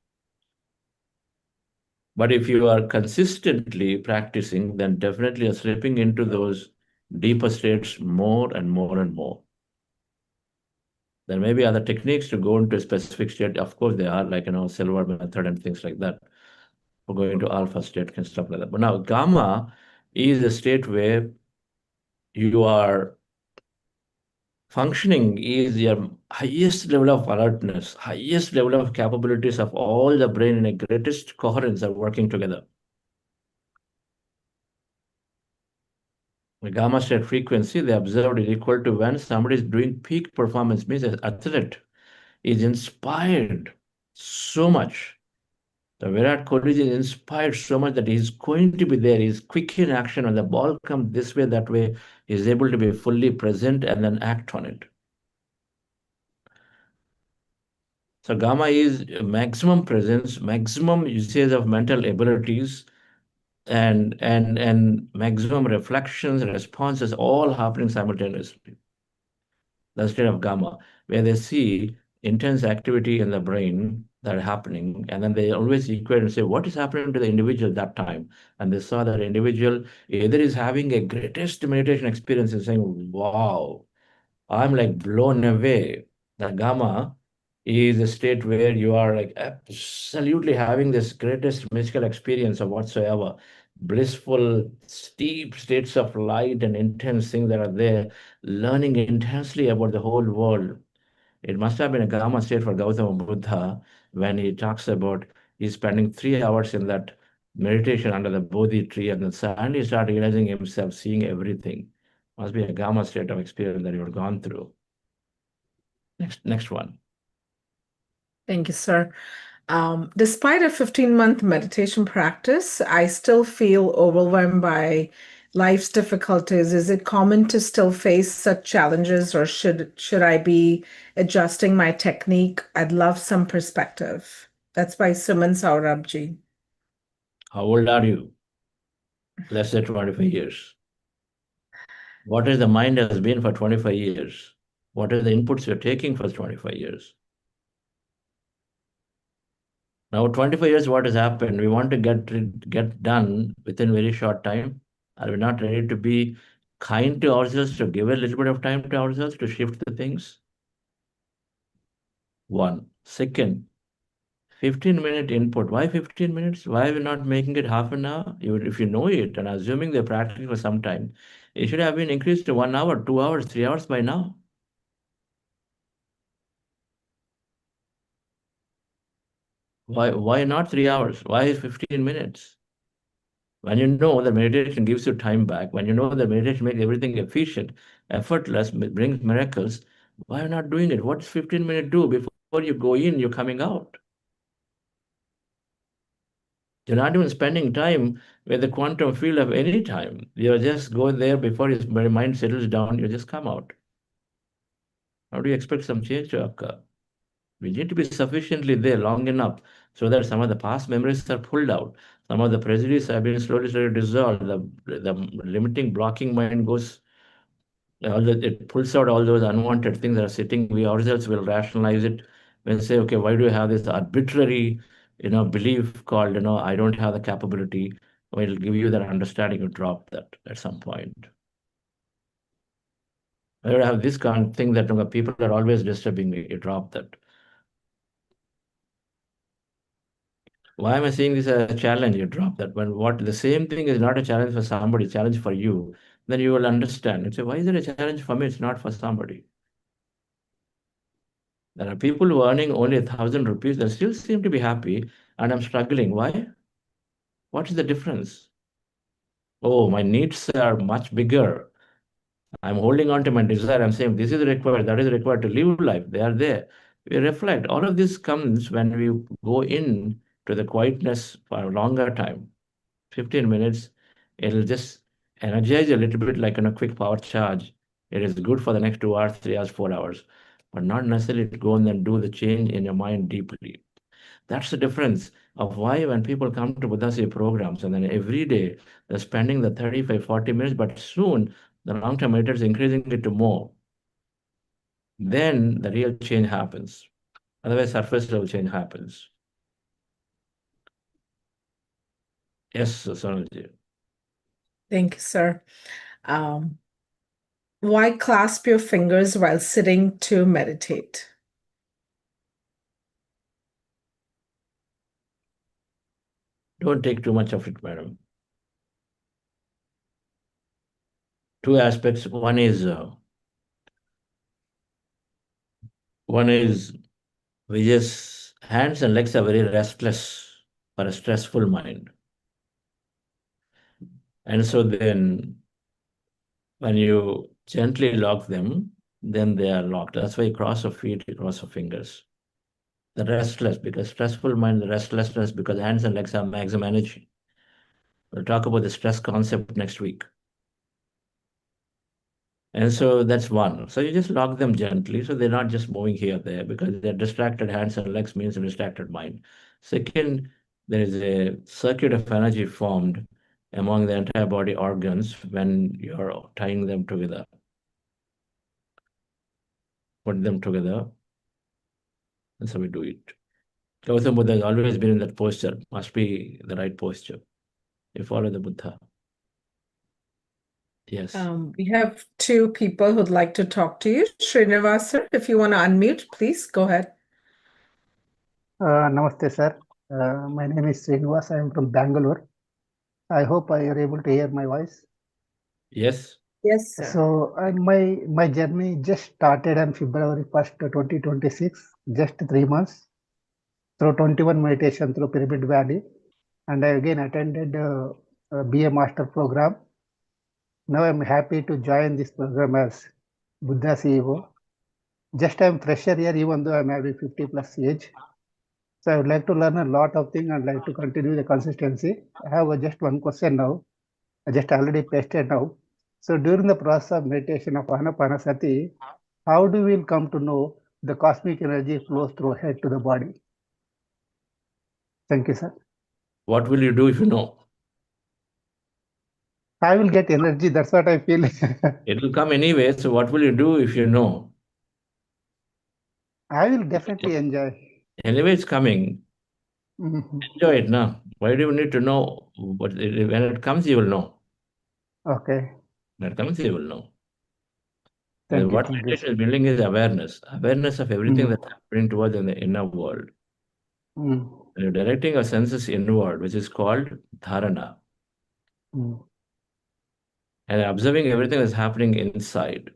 But if you are consistently practicing, then definitely you're slipping into those deeper states more and more and more. There may be other techniques to go into a specific state. Of course, there are, like, silver method and things like that for going to alpha state and stuff like that. But now gamma is a state where you are functioning, is your highest level of alertness, highest level of capabilities of all the brain in a greatest coherence are working together. The gamma state frequency they observed is equal to when somebody is doing peak performance, means an athlete is inspired so much. The Virat Kohli is inspired so much that he's going to be there. He's quick in action. When the ball comes this way, that way, he's able to be fully present and then act on it. So gamma is maximum presence, maximum usage of mental abilities, and maximum reflections, responses, all happening simultaneously. The state of gamma, where they see intense activity in the brain that are happening, and then they always equate and say, what is happening to the individual at that time? And they saw that individual either is having a greatest meditation experience and saying, wow, I'm like blown away. The gamma is a state where you are like absolutely having this greatest mystical experience of whatsoever, blissful, steep states of light and intense things that are there, learning intensely about the whole world. It must have been a gamma state for Gautama Buddha when he talks about he's spending 3 hours in that meditation under the Bodhi tree, and then suddenly start realizing himself, seeing everything. Must be a gamma state of experience that you've gone through. Next one. Thank you, sir. Despite a 15-month meditation practice, I still feel overwhelmed by life's difficulties. Is it common to still face such challenges, or should I be adjusting my technique? I'd love some perspective. That's by Suman Saurabji. How old are you? Less than 25 years. What is the mind has been for 25 years? What are the inputs you're taking for 25 years? Now, 25 years, what has happened? We want to get done within very short time. Are we not ready to be kind to ourselves, to give a little bit of time to ourselves to shift the things? One. Second, 15-minute input. Why 15 minutes? Why are we not making it half an hour? If you know it and assuming they're practicing for some time, it should have been increased to 1 hour, 2 hours, 3 hours by now. Why not 3 hours? Why 15 minutes? When you know that meditation gives you time back, when you know that meditation makes everything efficient, effortless, brings miracles, why are you not doing it? What does 15 minutes do before you go in, you're coming out? You're not even spending time with the quantum field of any time. You just go there before your mind settles down, you just come out. How do you expect some change to occur? We need to be sufficiently there long enough so that some of the past memories are pulled out. Some of the prejudice have been slowly dissolved. The limiting, blocking mind goes, it pulls out all those unwanted things that are sitting. We ourselves will rationalize it and say, okay, why do you have this arbitrary, belief called, I don't have the capability. We'll give you that understanding. You drop that at some point. I don't have this kind of thing that people are always disturbing me. You drop that. Why am I seeing this as a challenge? You drop that. When the same thing is not a challenge for somebody, challenge for you, then you will understand. And say, why is it a challenge for me? It's not for somebody. There are people who are earning only 1,000 rupees that still seem to be happy, and I'm struggling. Why? What is the difference? Oh, my needs are much bigger. I'm holding on to my desire. I'm saying this is required, that is required to live life. They are there. We reflect. All of this comes when we go in to the quietness for a longer time. 15 minutes, it'll just energize you a little bit like a quick power charge. It is good for the next 2 hours, 3 hours, 4 hours, but not necessarily to go and then do the change in your mind deeply. That's the difference of why when people come to Buddhasi programs and then every day they're spending the 35, 40 minutes, but soon the long-term meditators is increasing it to more. Then the real change happens. Otherwise, surface level change happens. Yes, Sonalji. Thank you, sir. Why clasp your fingers while sitting to meditate? Don't take too much of it, madam. Two aspects. One is we just hands and legs are very restless for a stressful mind. And so then when you gently lock them, then they are locked. That's why you cross your feet, you cross your fingers. The restless, because stressful mind, the restlessness, because hands and legs have maximum energy. We'll talk about the stress concept next week. And so that's one. So you just lock them gently so they're not just moving here or there, because they're distracted hands and legs means a distracted mind. Second, there is a circuit of energy formed among the entire body organs when you're tying them together. Put them together. That's how we do it. Gautam Buddha has always been in that posture. Must be the right posture. You follow the Buddha. Yes. We have two people who'd like to talk to you. Srinivas, if you want to unmute, please go ahead. Namaste, sir. My name is Srinivas. I am from Bangalore. I hope I are able to hear my voice. Yes. Yes, sir. So my journey just started on February 1st, 2026, just 3 months, through 21 meditation through Pyramid Valley. And I again attended a BA Master program. Now I'm happy to join this program as Buddha CEO. Just I'm fresher here, even though I'm having 50+ age. So I would like to learn a lot of things and like to continue the consistency. I have just one question now. I just already pasted now. So during the process of meditation of Anapanasati, how do we come to know the cosmic energy flows through head to the body? Thank you, sir. What will you do if you know? I will get energy. That's what I feel. It will come anyway. So what will you do if you know? I will definitely enjoy. Anyway, it's coming. Mhm. Enjoy it now. Why do you need to know? But when it comes, you will know. Okay. When it comes, you will know. Thank you. What Thank you, meditation sir. is building is awareness. Awareness of everything Mm. that's happening towards in the inner world. Mm. And you're directing our senses inward, which is called dharana. Mm. And observing everything that's happening inside.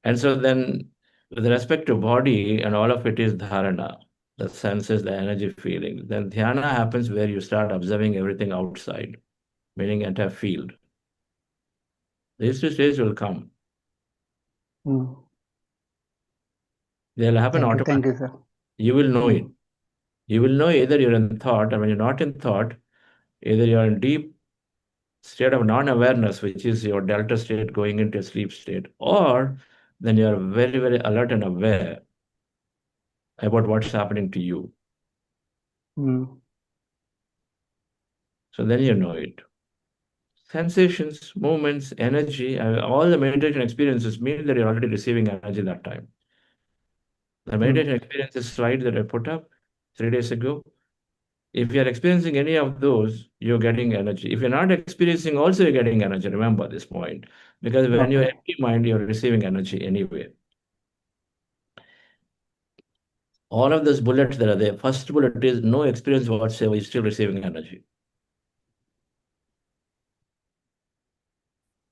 And so then, with respect to body, and all of it is dharana, the senses, the energy feeling. Then dhyana happens where you start observing everything outside, meaning entire field. These two stages will come. Mm. They'll happen Thank you. Thank automatically. you, sir. You will know Mm. it. You will know either you're in thought, and when you're not in thought, either you're in deep state of non-awareness, which is your delta state going into a sleep state, or then you're very, very alert and aware about what's happening to you. Mm. So then you know it. Sensations, movements, energy, all the meditation experiences mean that you're already receiving energy that time. The meditation experiences slide that I put up 3 days ago. If you're experiencing any of those, you're getting energy. If you're not experiencing, also you're getting energy. Remember this point. Because when you're Okay. empty mind, you're receiving energy anyway. All of those bullets that are there, first bullet is no experience whatsoever, you're still receiving energy.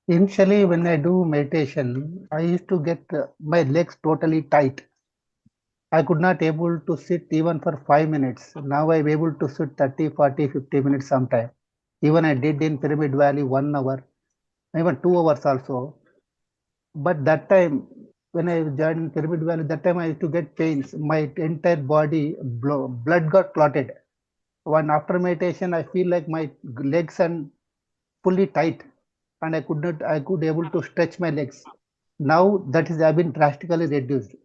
Initially, when I do meditation, I used to get my legs totally tight. I could not able to sit even for 5 minutes. Now I'm able to sit 30, 40, 50 minutes sometime. Even I did in Pyramid Valley 1 hour, even 2 hours also. But that time, when I joined in Pyramid Valley, that time I used to get pains. My entire body, blood got clotted. When after meditation, I feel like my legs are fully tight, and I could able to stretch my legs. Now that is have been drastically reduced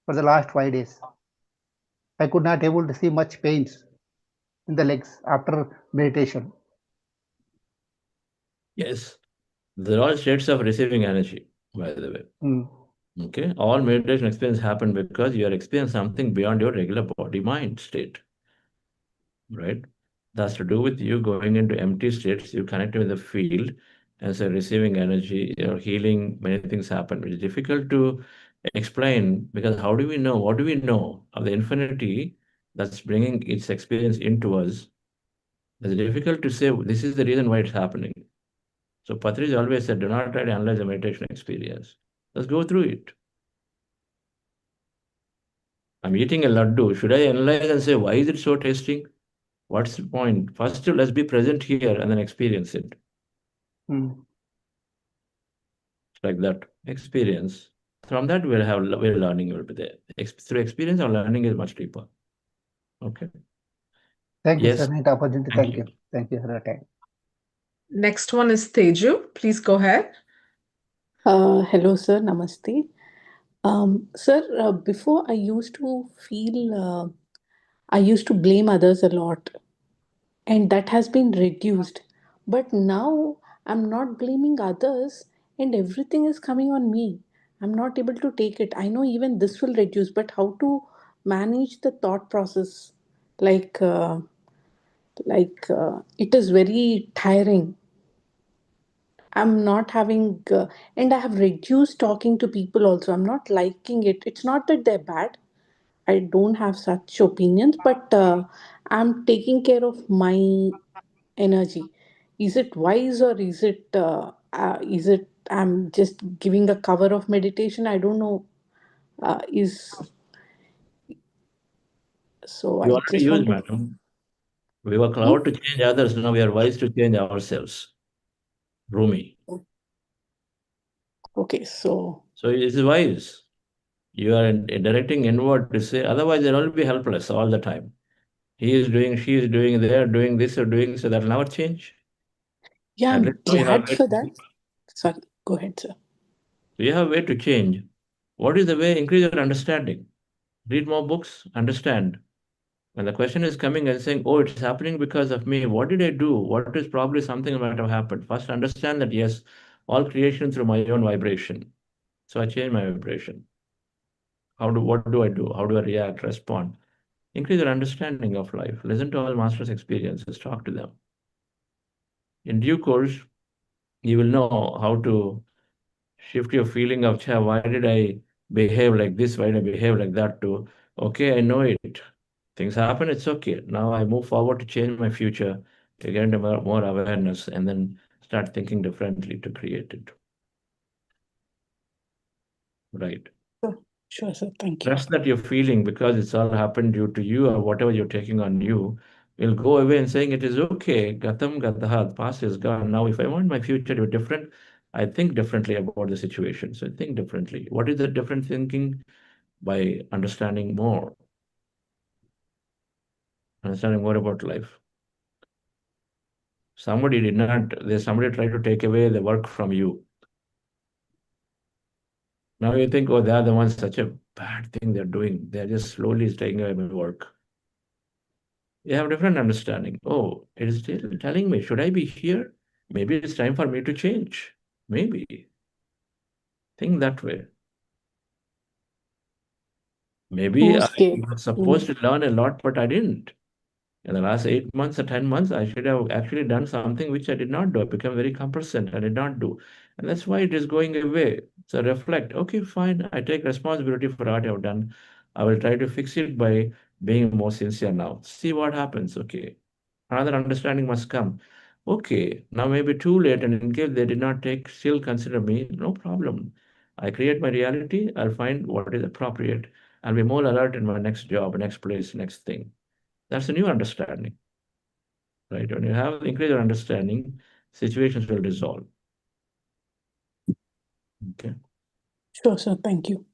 for the last 5 days. I could not able to see much pains in the legs after meditation. Yes, they're all states of receiving energy, by the way. Mm. Okay, all meditation experience happen because you are experiencing something beyond your regular body mind state, right? That's to do with you going into empty states, you connect with the field, and so receiving energy, you're healing, many things happen. It's difficult to explain because how do we know? What do we know of the infinity that's bringing its experience into us? It's difficult to say this is the reason why it's happening. So Patrice always said, do not try to analyze the meditation experience. Let's go through it. I'm eating a laddu. Should I analyze and say, why is it so tasty? What's the point? First, let's be present here and then experience it. Mm. Like that experience. From that, we'll have learning will be there. Through experience, our learning is much deeper. Okay. Thank you, sir. Yes. Neat opportunity. Thank Thank you. you. Thank you for your time. Next one is Teju. Please go ahead. Hello, sir. Namaste. Sir, before I used to blame others a lot, and that has been reduced. But now I'm not blaming others, and everything is coming on me. I'm not able to take it. I know even this will reduce, but how to manage the thought process? Like, uh, it is very tiring. I'm not having, and I have reduced talking to people also. I'm not liking it. It's not that they're bad. I don't have such opinions, but I'm taking care of my energy. Is it wise or is it I'm just giving a cover of meditation? I don't know. Is so You I already just used, wanted. madam. We were Hmm? cloud to change others. Now we are wise to change ourselves. Rumi. Okay, so So it is wise. You are directing inward to say, otherwise they'll all be helpless all the time. He is doing, she is doing, they are doing this or doing, so that'll never change. Yeah, At I'm least we have glad way for to that. Sorry, go ahead, sir. We have a way to change. What is the way? Increase your understanding. Read more books, understand. When the question is coming and saying, oh, it's happening because of me, what did I do? What is probably something might have happened? First, understand that yes, all creation through my own vibration. So I change my vibration. What do I do? How do I react, respond? Increase your understanding of life. Listen to all masters' experiences, talk to them. In due course, you will know how to shift your feeling of, why did I behave like this? Why did I behave like that? To, okay, I know it. Things happen, it's okay. Now I move forward to change my future, to get into more awareness, and then start thinking differently to create it. Right. Sure, sir. Thank you. Trust that you're feeling, because it's all happened due to you or whatever you're taking on you, will go away and saying it is okay. Gatam Gataha, past is gone. Now, if I want my future to be different, I think differently about the situation. So think differently. What is the different thinking? By understanding more about life. Somebody tried to take away the work from you. Now you think, oh, they are the ones, such a bad thing they're doing. They're just slowly taking away my work. You have different understanding. Oh, it is still telling me, should I be here? Maybe it's time for me to change. Maybe. Think that way. Maybe I was supposed to learn a lot, but I didn't. In the last 8 months or 10 months, I should have actually done something which I did not do. I became very complacent. I did not do. And that's why it is going away. So reflect. Okay, fine. I take responsibility for what I've done. I will try to fix it by being more sincere now. See what happens. Okay. Another understanding must come. Okay, now maybe too late, and in case they did not still consider me, no problem. I create my reality. I'll find what is appropriate. I'll be more alert in my next job, next place, next thing. That's a new understanding, right? When you have increased understanding, situations will resolve. Okay. Sure, sir. Thank you.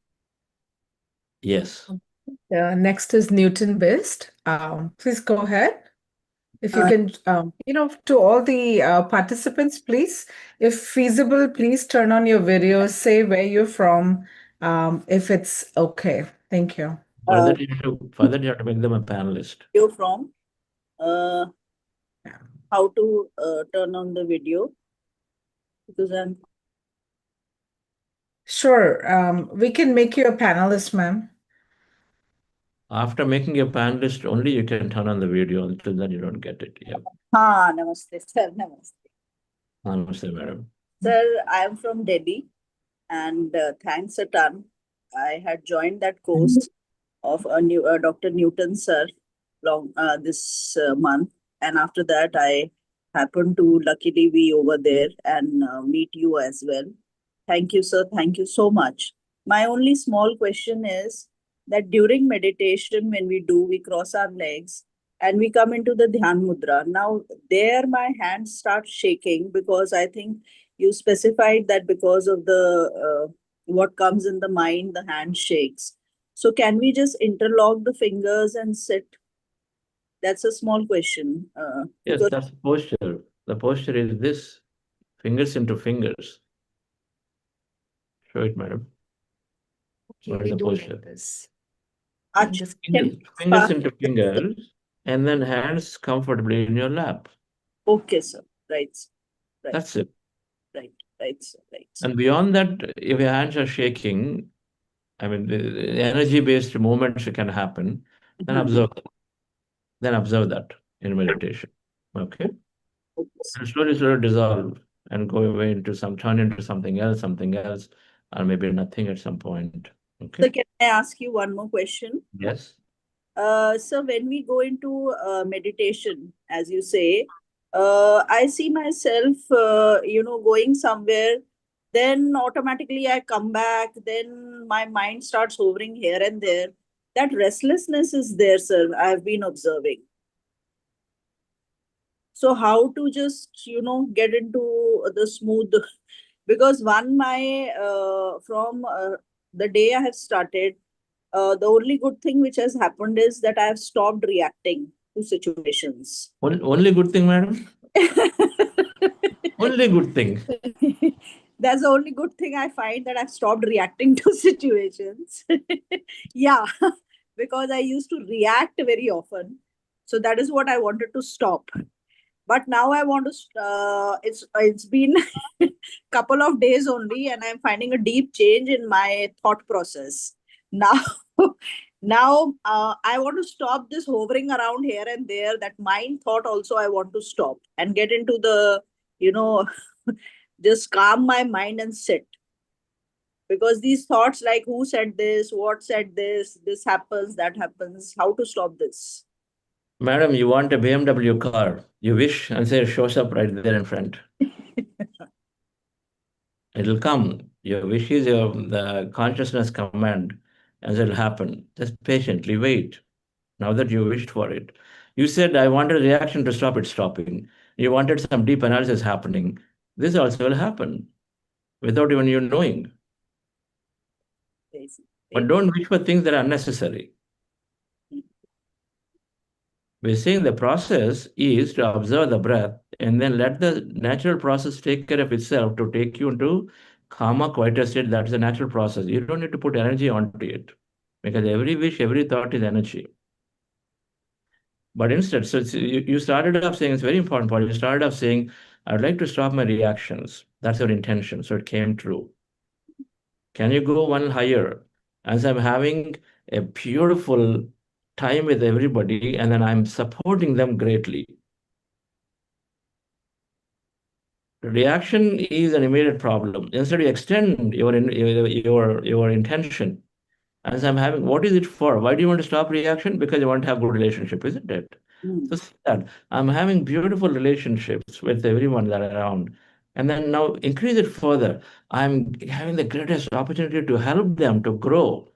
Yes. Next is Newton Best. Please go ahead. If you can, to all the participants, please, if feasible, please turn on your video, say where you're from, if it's okay. Thank you. Further, you have to make them a panelist. You're from? How to turn on the video? Because I'm... Sure. We can make you a panelist, ma'am. After making a panelist, only you can turn on the video. Until then, you don't get it. Yeah. Namaste, sir. Namaste. Namaste, madam. Sir, I am from Delhi, and thanks a ton. I had joined that course of Dr. Newton, sir, this month. And after that, I happened to luckily be over there and meet you as well. Thank you, sir. Thank you so much. My only small question is that during meditation, when we cross our legs and we come into the Dhyan Mudra. Now, there my hands start shaking because I think you specified that because of the what comes in the mind, the hand shakes. So can we just interlock the fingers and sit? That's a small question. Yes, that's the posture. The posture is this, fingers into fingers. Show it, madam. Okay, what is the posture? This. Fingers into fingers, and then hands comfortably in your lap. Okay, sir. Right. That's it. Right, sir. Right. And beyond that, if your hands are shaking, I mean, the energy-based movements can happen, then observe that. Then observe that in meditation. Okay? And slowly dissolve and go away turn into something else, or maybe nothing at some point. Okay? So can I ask you one more question? Yes. So when we go into meditation, as you say, I see myself, going somewhere, then automatically I come back, then my mind starts hovering here and there. That restlessness is there, sir, I've been observing. So how to just, get into the smooth, because from the day I have started, the only good thing which has happened is that I have stopped reacting to situations. Only good thing, madam? Only good thing. That's the only good thing I find, that I've stopped reacting to situations. Yeah, because I used to react very often. So that is what I wanted to stop. But now I want to. It's been couple of days only, and I'm finding a deep change in my thought process. Now, now I want to stop this hovering around here and there. That mind thought also I want to stop and get into the, just calm my mind and sit. Because these thoughts like who said this, what said this happens, that happens, how to stop this? Madam, you want a BMW car. You wish and say it shows up right there in front. It'll come. Your wish is the consciousness command, and it'll happen. Just patiently wait. Now that you wished for it. You said, I wanted a reaction to stop it stopping. You wanted some deep analysis happening. This also will happen without even you knowing. But don't wish for things that are unnecessary. We're saying the process is to observe the breath and then let the natural process take care of itself to take you into calmer, quieter state. That's a natural process. You don't need to put energy onto it because every wish, every thought is energy. But instead, so you started off saying, it's very important point. You started off saying, I'd like to stop my reactions. That's your intention. So it came true. Can you go one higher? As I'm having a beautiful time with everybody and then I'm supporting them greatly. Reaction is an immediate problem. Instead, you extend your intention. As I'm having, what is it for? Why do you want to stop reaction? Because you want to have good relationship, isn't it? So see that I'm having beautiful relationships with everyone that are around. And then now increase it further. I'm having the greatest opportunity to help them to grow.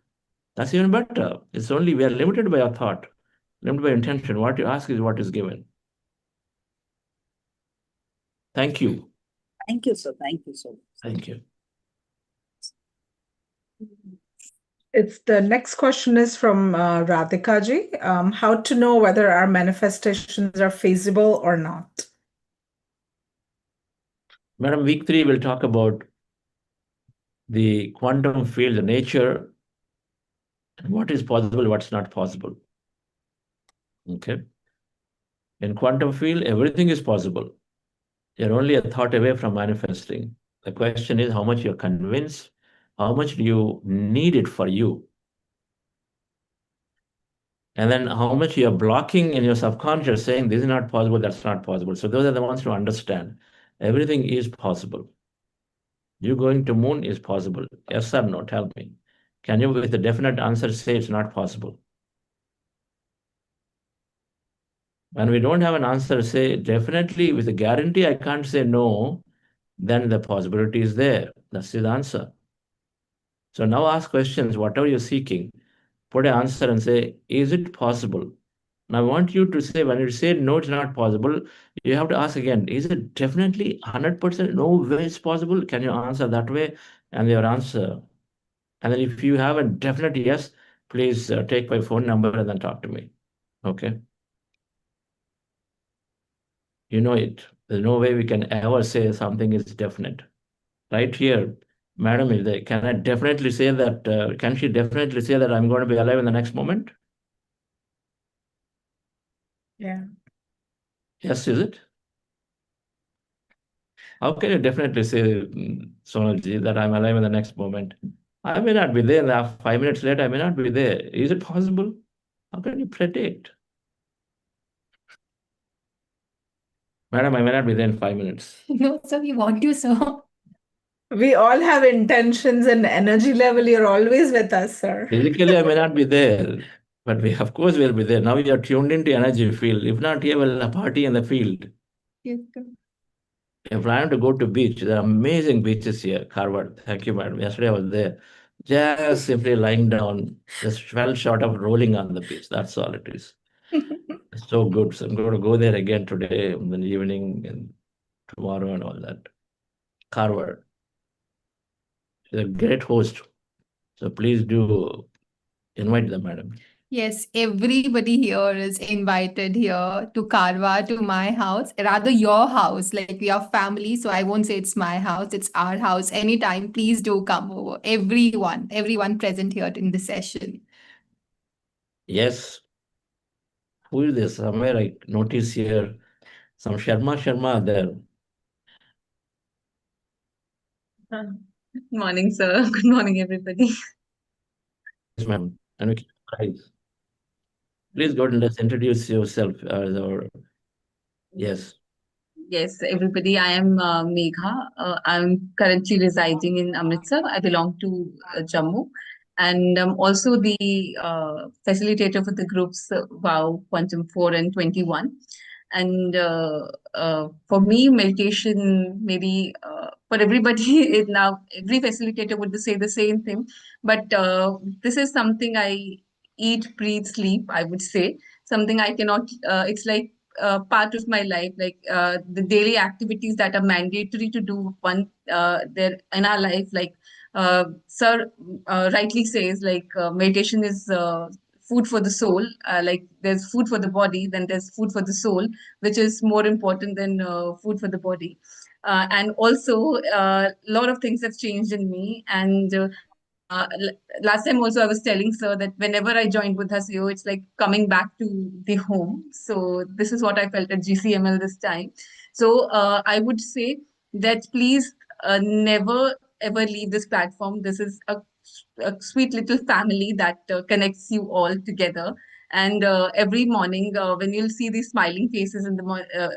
That's even better. It's only we are limited by our thought, limited by intention. What you ask is what is given. Thank you. Thank you, sir. Thank you so much. Thank you. It's the next question is from Radhika ji. How to know whether our manifestations are feasible or not? Madam, week 3 we'll talk about the quantum field, the nature, and what is possible, what's not possible. Okay. In quantum field, everything is possible. You're only a thought away from manifesting. The question is how much you're convinced, how much do you need it for you? And then how much you're blocking in your subconscious saying this is not possible, that's not possible. So those are the ones to understand. Everything is possible. You going to moon is possible. Yes or no? Tell me. Can you with a definite answer say it's not possible? When we don't have an answer, say definitely with a guarantee, I can't say no, then the possibility is there. That's the answer. So now ask questions, whatever you're seeking, put an answer and say, is it possible? Now I want you to say, when you say no, it's not possible, you have to ask again, is it definitely 100% no way it's possible? Can you answer that way? And your answer. And then if you have a definite yes, please take my phone number and then talk to me. Okay. You know it. There's no way we can ever say something is definite. Right here, madam, is there, can I definitely say that, can she definitely say that I'm going to be alive in the next moment? Yeah. Yes, is it? How can you definitely say, Sonalji, that I'm alive in the next moment? I may not be there. 5 minutes later, I may not be there. Is it possible? How can you predict? Madam, I may not be there in 5 minutes. No, sir, we want you, sir. We all have intentions and energy level. You're always with us, sir. Physically, I may not be there, but we, of course, will be there. Now you are tuned into energy field. If not, here we'll have a party in the field. Yes, sir. If I plan to go to beach, there are amazing beaches here, Harvard. Thank you, madam. Yesterday I was there. Just simply lying down, just fell short of rolling on the beach. That's all it is. It's so good. So I'm going to go there again today in the evening and tomorrow and all that. Harvard. She's a great host. So please do invite them, madam. Yes, everybody here is invited here to Karwa, to my house, rather your house. Like we are family, so I won't say it's my house, it's our house. Anytime, please do come over. Everyone present here in the session. Yes. Who is this? Somewhere I notice here some Sharma there. Good morning, sir. Good morning, everybody. Yes, ma'am. And we can rise. Please go and let's introduce yourself as our. Yes. Yes, everybody. I am Megha. I'm currently residing in Amritsar. I belong to Jammu, and I'm also the facilitator for the groups WOW, Quantum 4, and 21. And for me, meditation, maybe for everybody, it now every facilitator would say the same thing. But this is something I eat, breathe, sleep. I would say something I cannot. It's like part of my life, like the daily activities that are mandatory to do one there in our life. Like sir rightly says, like meditation is food for the soul. Like there's food for the body, then there's food for the soul, which is more important than food for the body. And also, a lot of things have changed in me. And last time also I was telling sir that whenever I joined Buddha CEO, it's like coming back to the home. So this is what I felt at GCML this time. So I would say that please never ever leave this platform. This is a sweet little family that connects you all together. And every morning when you'll see these smiling faces in the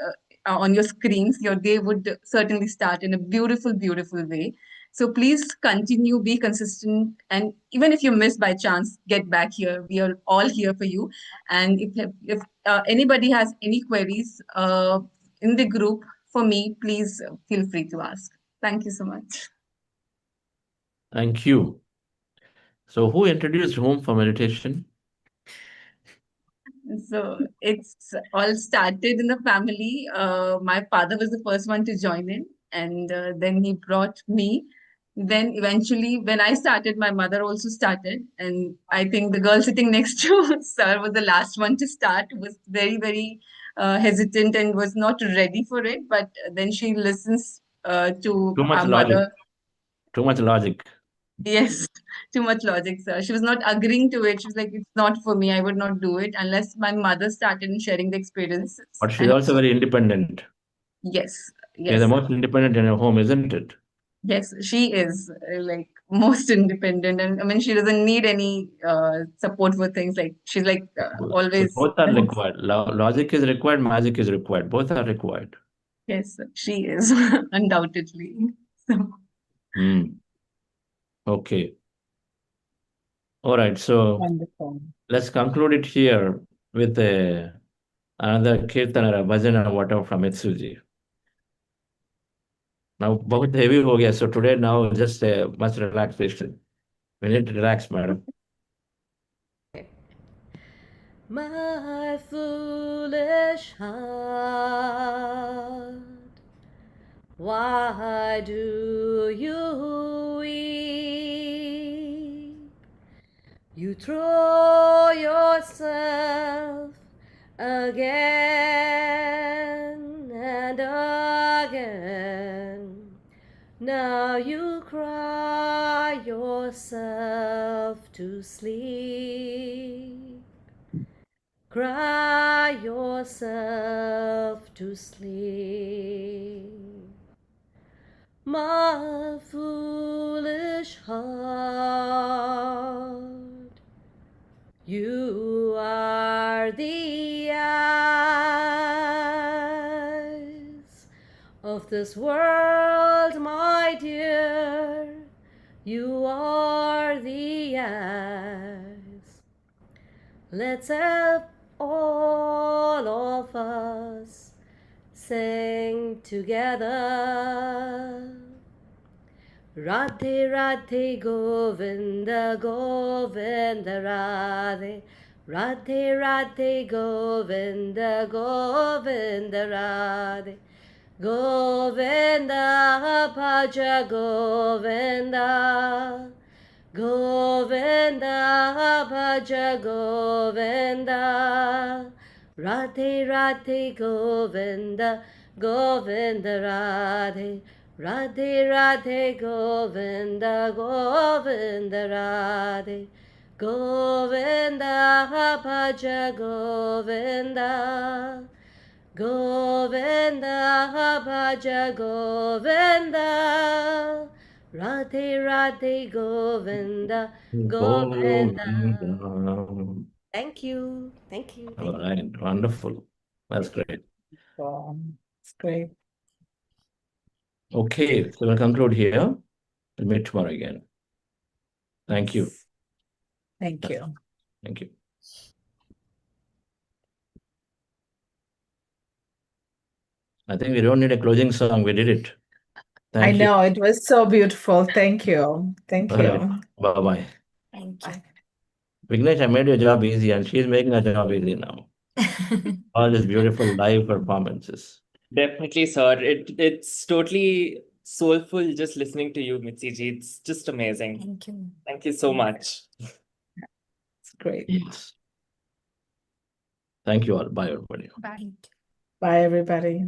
on your screens, your day would certainly start in a beautiful, beautiful way. So please continue, be consistent, and even if you miss by chance, get back here. We are all here for you. And if anybody has any queries in the group for me, please feel free to ask. Thank you so much. Thank you. So who introduced home for meditation? So it's all started in the family. My father was the first one to join in, and then he brought me. Then eventually, when I started, my mother also started, and I think the girl sitting next to sir was the last one to start. Was very, very hesitant and was not ready for it. But then she listens to Too much our logic. mother. Too much logic. Yes, too much logic, sir. She was not agreeing to it. She was like, it's not for me. I would not do it unless my mother started sharing the experiences. But she's And also very independent. yes, You're the yes, most independent in your home, isn't it? yes, she is like most independent. And I mean, she doesn't need any support for things. Like she's like So always. both are required. Logic is required, magic is required. Both are required. Yes, she is undoubtedly. So, Okay. All right. So Wonderful. let's conclude it here with another kirtan or a bhajan or whatever from Mitsuji. Now, बहुत heavy हो गया. So today now just much relaxation. We need to relax, madam. My foolish heart, why do you weep? You throw yourself again and again. Now you cry yourself to sleep. Cry yourself to sleep. My foolish heart, you are the eyes of this world, my dear. You are the eyes. Let's help all of us sing together. Radhe Radhe Govinda Govinda Radhe. Radhe Radhe Govinda Govinda Radhe. Govinda Bhaja Govinda. Govinda, bhaja Govinda. Radhe Radhe Govinda, Govinda Radhe. Radhe Radhe Govinda, Govinda Radhe. Govinda, bhaja Govinda. Govinda, bhaja Govinda. Radhe Radhe Govinda, Govinda. Thank you. Thank you. Thank All right, wonderful. That's great. It's great. Okay, so we'll conclude here. We'll meet tomorrow again. Thank you. Thank you. Thank you. I think we don't need a closing song. We did it. Thank I you. know, it was so beautiful. Thank you. Thank All right. you. Bye-bye. Thank you. Vignesh, I made your job easy and she's making her job easy now. All these beautiful live performances. Definitely, sir. It's totally soulful just listening to you, Mitzi ji. It's just amazing. Thank you. Thank you so much. It's great. Yes. Thank you all. Bye, everybody. Bye. Bye, everybody.